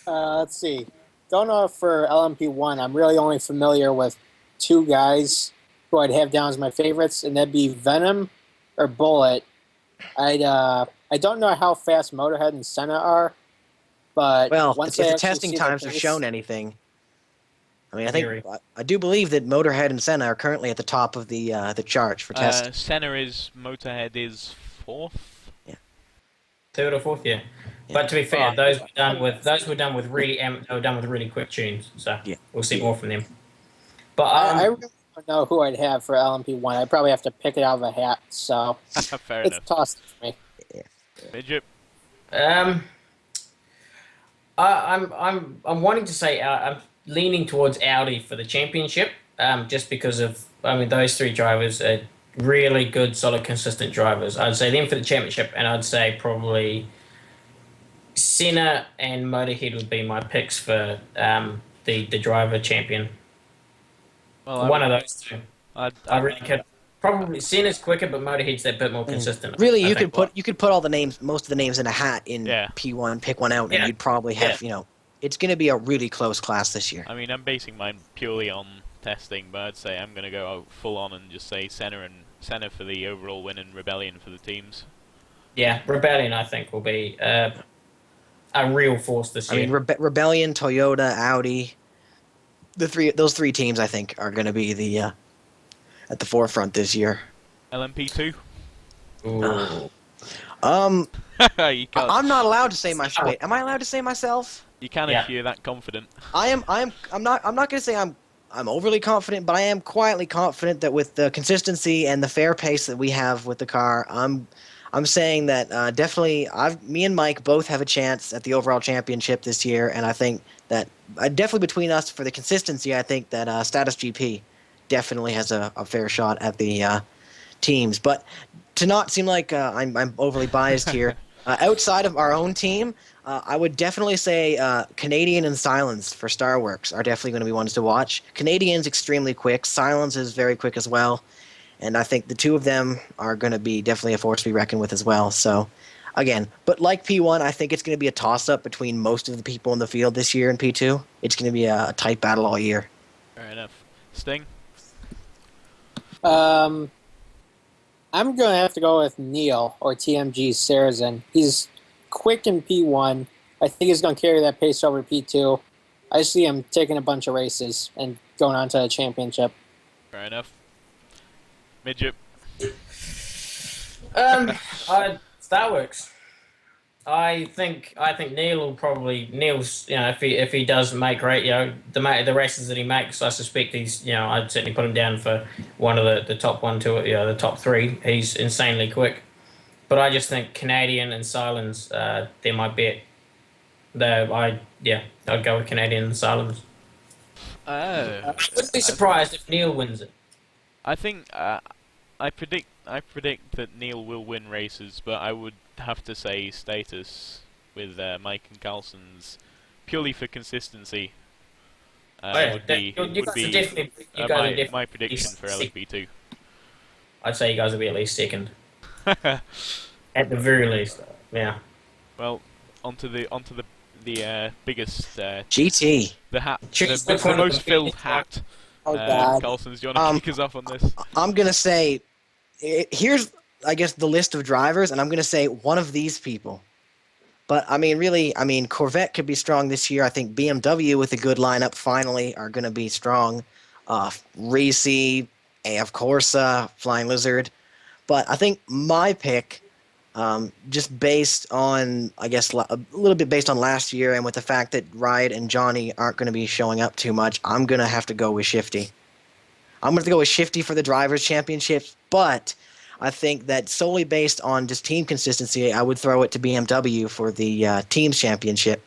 Let's see. Don't know for LMP1. I'm really only familiar with 2 guys who I'd have down as my favorites, and that'd be Venom or Bullet. I don't know how fast Motorhead and Senna are, but if the testing times have shown anything, I mean, I do believe that Motorhead and Senna are currently at the top of the charts for testing. Motorhead is 4th. Yeah, 3rd or 4th, yeah. But to be fair, those were done with really quick tunes. So we'll see more from them. But I really don't know who I'd have for LMP1. I'd probably have to pick it out of a hat. So Fair it's enough. tossed for me. Yeah. Midget. I'm wanting to say I'm leaning towards Audi for the championship, just because of those 3 drivers are really good, solid, consistent drivers. I'd say them for the championship, and I'd say probably Senna and Motorhead would be my picks for the driver champion. Well, one of those 2. I really could. Probably Senna's quicker, but Motorhead's a bit more consistent. Really, you could put all the names, most of the names in a hat in P1, pick one out, and you'd probably have it's going to be a really close class this year. I mean, I'm basing mine purely on testing, but I'd say I'm going to go out full on and just say Senna for the overall win and Rebellion for the teams. Yeah, Rebellion I think will be a real force this year. I mean, Rebellion, Toyota, Audi, those 3 teams I think are going to be at the forefront this year. LMP2. Ooh. I'm not allowed to say myself. Wait, am I allowed to say myself? You can if you're that confident. I'm not going to say I'm overly confident, but I am quietly confident that with the consistency and the fair pace that we have with the car, I'm saying that definitely me and Mike both have a chance at the overall championship this year, and I think that definitely between us for the consistency, I think that Status GP definitely has a fair shot at the teams. But to not seem like I'm overly biased here, outside of our own team, I would definitely say Canadian and Silence for Starworks are definitely going to be ones to watch. Canadian's extremely quick. Silence is very quick as well. And I think the 2 of them are going to be definitely a force to be reckoned with as well. So, again, but like P1, I think it's going to be a toss-up between most of the people in the field this year in P2. It's going to be a tight battle all year. Fair enough. Sting? I'm going to have to go with Neil or TMG Sarazen. He's quick in P1. I think he's going to carry that pace over to P2. I see him taking a bunch of races and going on to the championship. Fair enough. Midget. Starworks. I think Neil will probably Neil's if he does make the races that he makes, I suspect he's I'd certainly put him down for one of the top one, two, the top three. He's insanely quick, but I just think Canadian and Silence, they're my bet. I'd go with Canadian and Silence. I wouldn't be surprised if Neil wins it. I think I predict that Neil will win races, but I would have to say Status with Mike and Carlson's purely for consistency. Would be my prediction for LFP2. I'd say you guys will be at least second, at the very least. Yeah. Well, onto the biggest GT. The hat, the most filled hat. Oh God. Carlson's, do you want to kick us off on this? I'm gonna say, here's I guess the list of drivers, and I'm gonna say one of these people. But I mean, really, Corvette could be strong this year. I think BMW with a good lineup finally are gonna be strong. Reese, of course, Flying Lizard. But I think my pick, just based on, I guess, a little bit based on last year, and with the fact that Riot and Johnny aren't going to be showing up too much, I'm going to have to go with Shifty. I'm going to go with Shifty for the Drivers' Championships, but I think that solely based on just team consistency, I would throw it to BMW for the Teams Championship.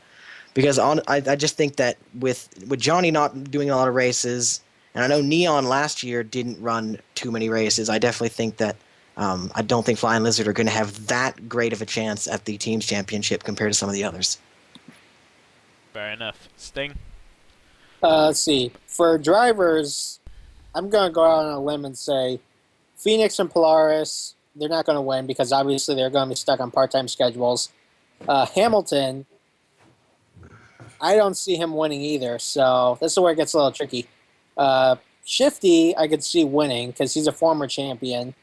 Because I just think that with Johnny not doing a lot of races, and I know Neon last year didn't run too many races, I definitely think that I don't think Flying Lizard are going to have that great of a chance at the Teams Championship compared to some of the others. Fair enough. Sting? Let's see. For drivers, I'm going to go out on a limb and say Phoenix and Polaris, they're not going to win because obviously they're going to be stuck on part-time schedules. Hamilton, I don't see him winning either, so this is where it gets a little tricky. Shifty, I could see winning because he's a former champion.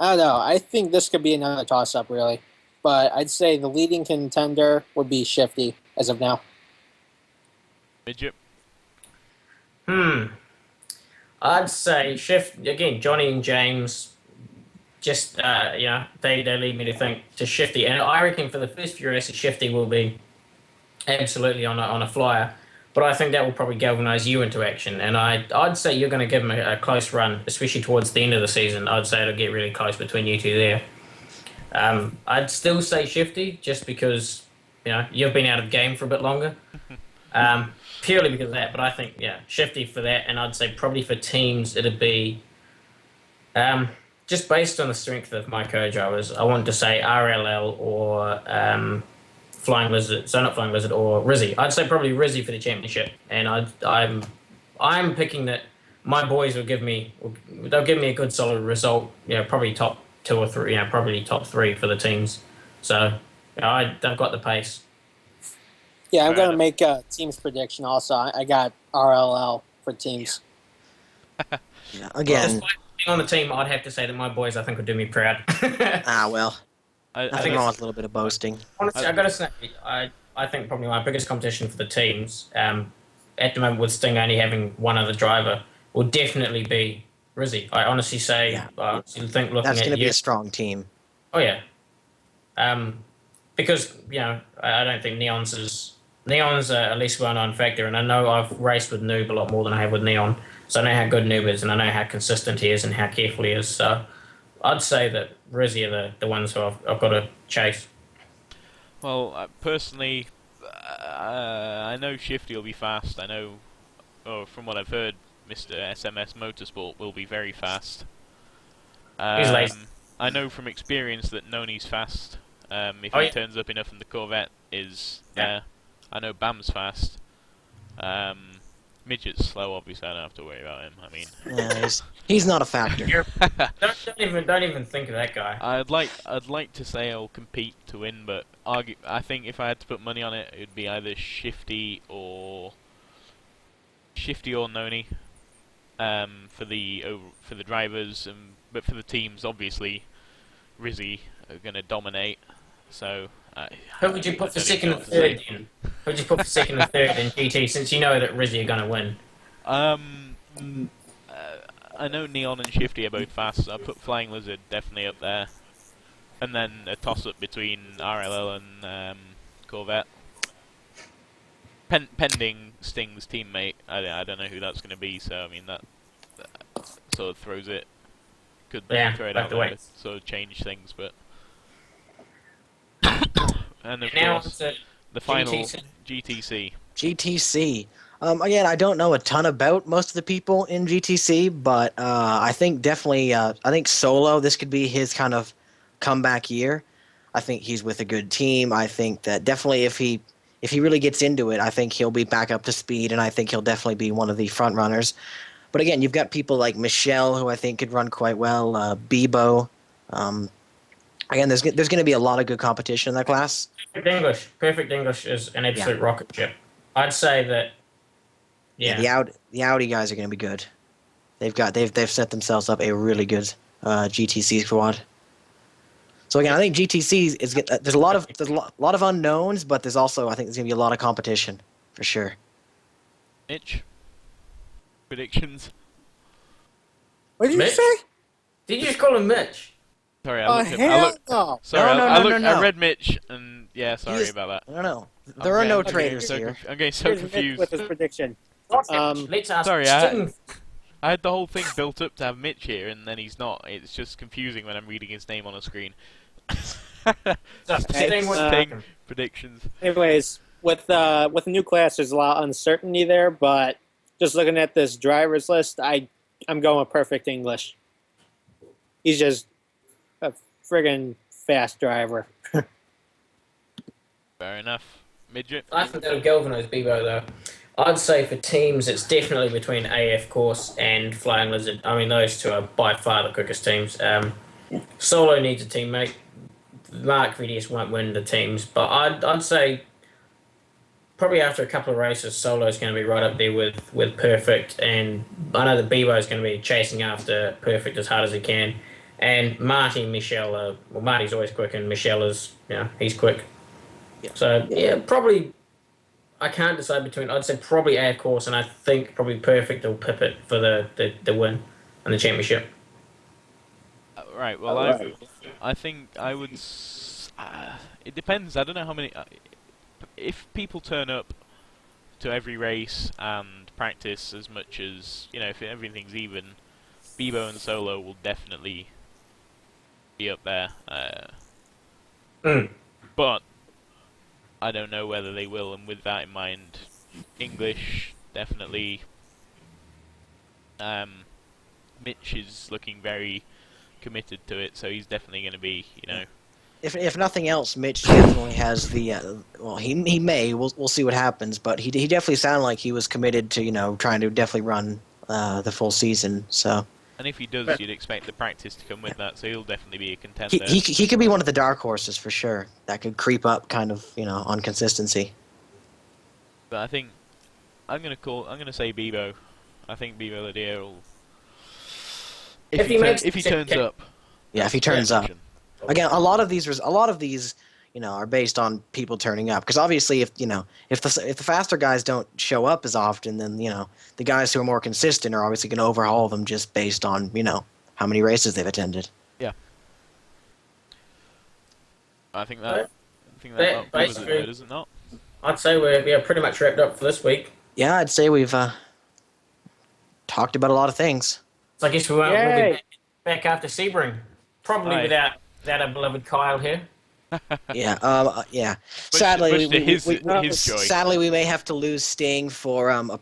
I don't know. I think this could be another toss-up, really. But I'd say the leading contender would be Shifty as of now. Midget? I'd say again, Johnny and James, just, they lead me to think to Shifty. And I reckon for the first few races, Shifty will be absolutely on a flyer. But I think that will probably galvanise you into action. And I'd say you're going to give him a close run, especially towards the end of the season. I'd say it'll get really close between you two there. I'd still say Shifty, just because you've been out of the game for a bit longer. Purely because of that. But I think, Shifty for that. And I'd say probably for teams, it'd be... just based on the strength of my co-drivers, I want to say RLL or... Flying Lizard, so not Flying Lizard or Rizzy. I'd say probably Rizzy for the championship, and I'm picking that my boys they'll give me a good solid result. Probably top 2 or 3. Probably top 3 for the teams. So they've got the pace. Yeah, I'm going to make a teams prediction. Also, I got RLL for teams. Again, on the team, I'd have to say that my boys I think would do me proud. Well. Nothing wrong with a little bit of boasting. Honestly, I've got to say, I think probably my biggest competition for the teams, at the moment with Sting only having one other driver, will definitely be Rizzy. I honestly say, I honestly think looking that's at going to be a strong team. Oh, yeah. Because, I don't think Neon's a least well-known factor, and I know I've raced with Noob a lot more than I have with Neon, so I know how good Noob is, and I know how consistent he is and how careful he is, so... I'd say that Rizzy are the ones who I've got to chase. Well, personally, I know Shifty will be fast. I know, from what I've heard, Mr. SMS Motorsport will be very fast. He's late. I know from experience that Noni's fast. If he turns up enough and the Corvette is there. I know Bam's fast. Midget's slow, obviously. I don't have to worry about him. I mean, he's not a factor. don't even think of that guy. I'd like to say I'll compete to win, but I think if I had to put money on it, it would be either Shifty or Noni. For the drivers, but for the teams, obviously, Rizzy are going to dominate. So. Who would you put for second and third in? Who would you put for second and third in GT, since you know that Rizzy are going to win? I know Neon and Shifty are both fast, so I put Flying Lizard definitely up there. And then a toss-up between RLL and Corvette. Pending Sting's teammate. I don't know who that's going to be, so I mean that sort of throws it. Could throw it out there to sort of change things, but... and of course, the final GTC. GTC. Again, I don't know a ton about most of the people in GTC, but I think definitely, I think Solo, this could be his kind of comeback year. I think he's with a good team. I think that definitely if he really gets into it, I think he'll be back up to speed, and I think he'll definitely be one of the front runners. But again, you've got people like Michelle, who I think could run quite well, Bebo. Again, there's going to be a lot of good competition in that class. Perfect English is an absolute rocket ship. I'd say that. Yeah, the Audi guys are going to be good. They've set themselves up a really good GTC squad. So again, I think GTC is there's a lot of unknowns, but there's also, I think there's going to be a lot of competition for sure. Mitch, predictions. What did Mitch? you say? Did you just call him Mitch? Sorry, I Oh, hell no. Sorry, No. I read Mitch, and yeah, sorry about that. No. There are no traitors here. I'm getting so Here's Mitch confused. with his prediction. Let's ask Sorry, Sting. I had the whole thing built up to have Mitch here, and then he's not. It's just confusing when I'm reading his name on a screen. Sting Predictions. Anyways, with the new class, there's a lot of uncertainty there, but just looking at this drivers list, I'm going with Perfect English. He's just a friggin' fast driver. Fair enough. Midget. I think that'll galvanise Bebo though. I'd say for teams, it's definitely between AF Course and Flying Lizard. I mean, those two are by far the quickest teams. Solo needs a teammate. Mark VDS won't win the teams, but I'd say probably after a couple of races, Solo's going to be right up there with Perfect, and I know that Bebo's going to be chasing after Perfect as hard as he can. And Marty and Michelle Marty's always quick, and Michelle is, he's quick. Yeah. So, probably, I can't decide between, I'd say probably AF Course, and I think probably Perfect will pip it for the win and the championship. Right, well, I think I would... it depends, I don't know how many... if people turn up to every race and practice as much as, if everything's even, Bebo and Solo will definitely be up there. But I don't know whether they will, and with that in mind, English, definitely. Mitch is looking very committed to it, so he's definitely going to be, If nothing else, Mitch definitely has the he may. We'll see what happens, but he definitely sounded like he was committed to trying to definitely run the full season. So. And if he does, you'd expect the practice to come with that, so he'll definitely be a contender. He could be one of the dark horses for sure. That could creep up kind of on consistency. But I think I'm gonna say Bebo. I think Bebo Ladir will. If he turns up. Yeah, if he turns up. Again, a lot of these are based on people turning up. Because obviously, if the faster guys don't show up as often, then the guys who are more consistent are obviously going to overhaul them just based on how many races they've attended. Yeah. I think that covers it, does it not? I'd say we're pretty much wrapped up for this week. Yeah, I'd say we've talked about a lot of things. So I guess we'll be back after Sebring, probably without our beloved Kyle here. Yeah. Much Sadly, to his joy. Sadly, we may have to lose Sting for I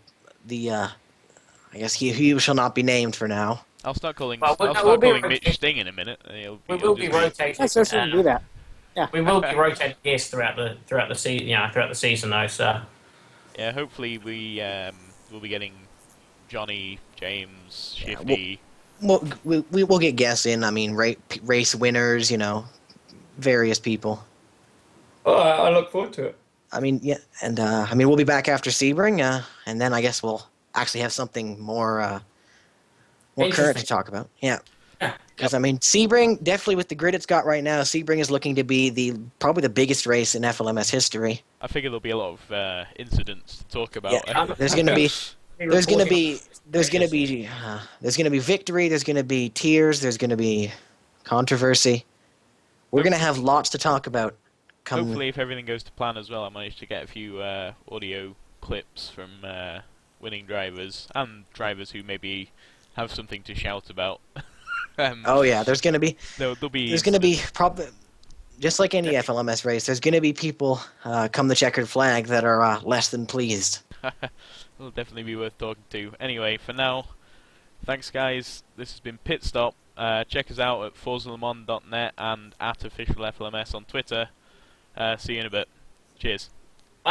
guess he shall not be named for now. I'll start calling calling Mitch Sting in a minute. We will be rotating. Yes, I shouldn't do that. Yeah. We will be rotating guests throughout the season though. So yeah, hopefully we'll be getting Johnny, James, Shifty. We'll get guests in. I mean, race winners, various people. Oh, I look forward to it. I mean, yeah, and we'll be back after Sebring, and then I guess we'll actually have something more current to talk about. Yeah. Because Sebring, definitely with the grid it's got right now, Sebring is looking to be probably the biggest race in FLMS history. I figure there'll be a lot of incidents to talk about. Yeah, there's going to be there's gonna reporting. be there's gonna be victory. There's gonna be tears. There's gonna be controversy. We're gonna have lots to talk about. Hopefully, if everything goes to plan as well, I managed to get a few audio clips from winning drivers and drivers who maybe have something to shout about. Oh yeah, there's gonna be there'll be there's gonna be probably just like any FLMS race. There's gonna be people come the checkered flag that are less than pleased. It'll definitely be worth talking to. Anyway, for now, thanks guys. This has been Pitstop. Check us out at ForzaLeMans.net and at OfficialFLMS on Twitter. See you in a bit. Cheers.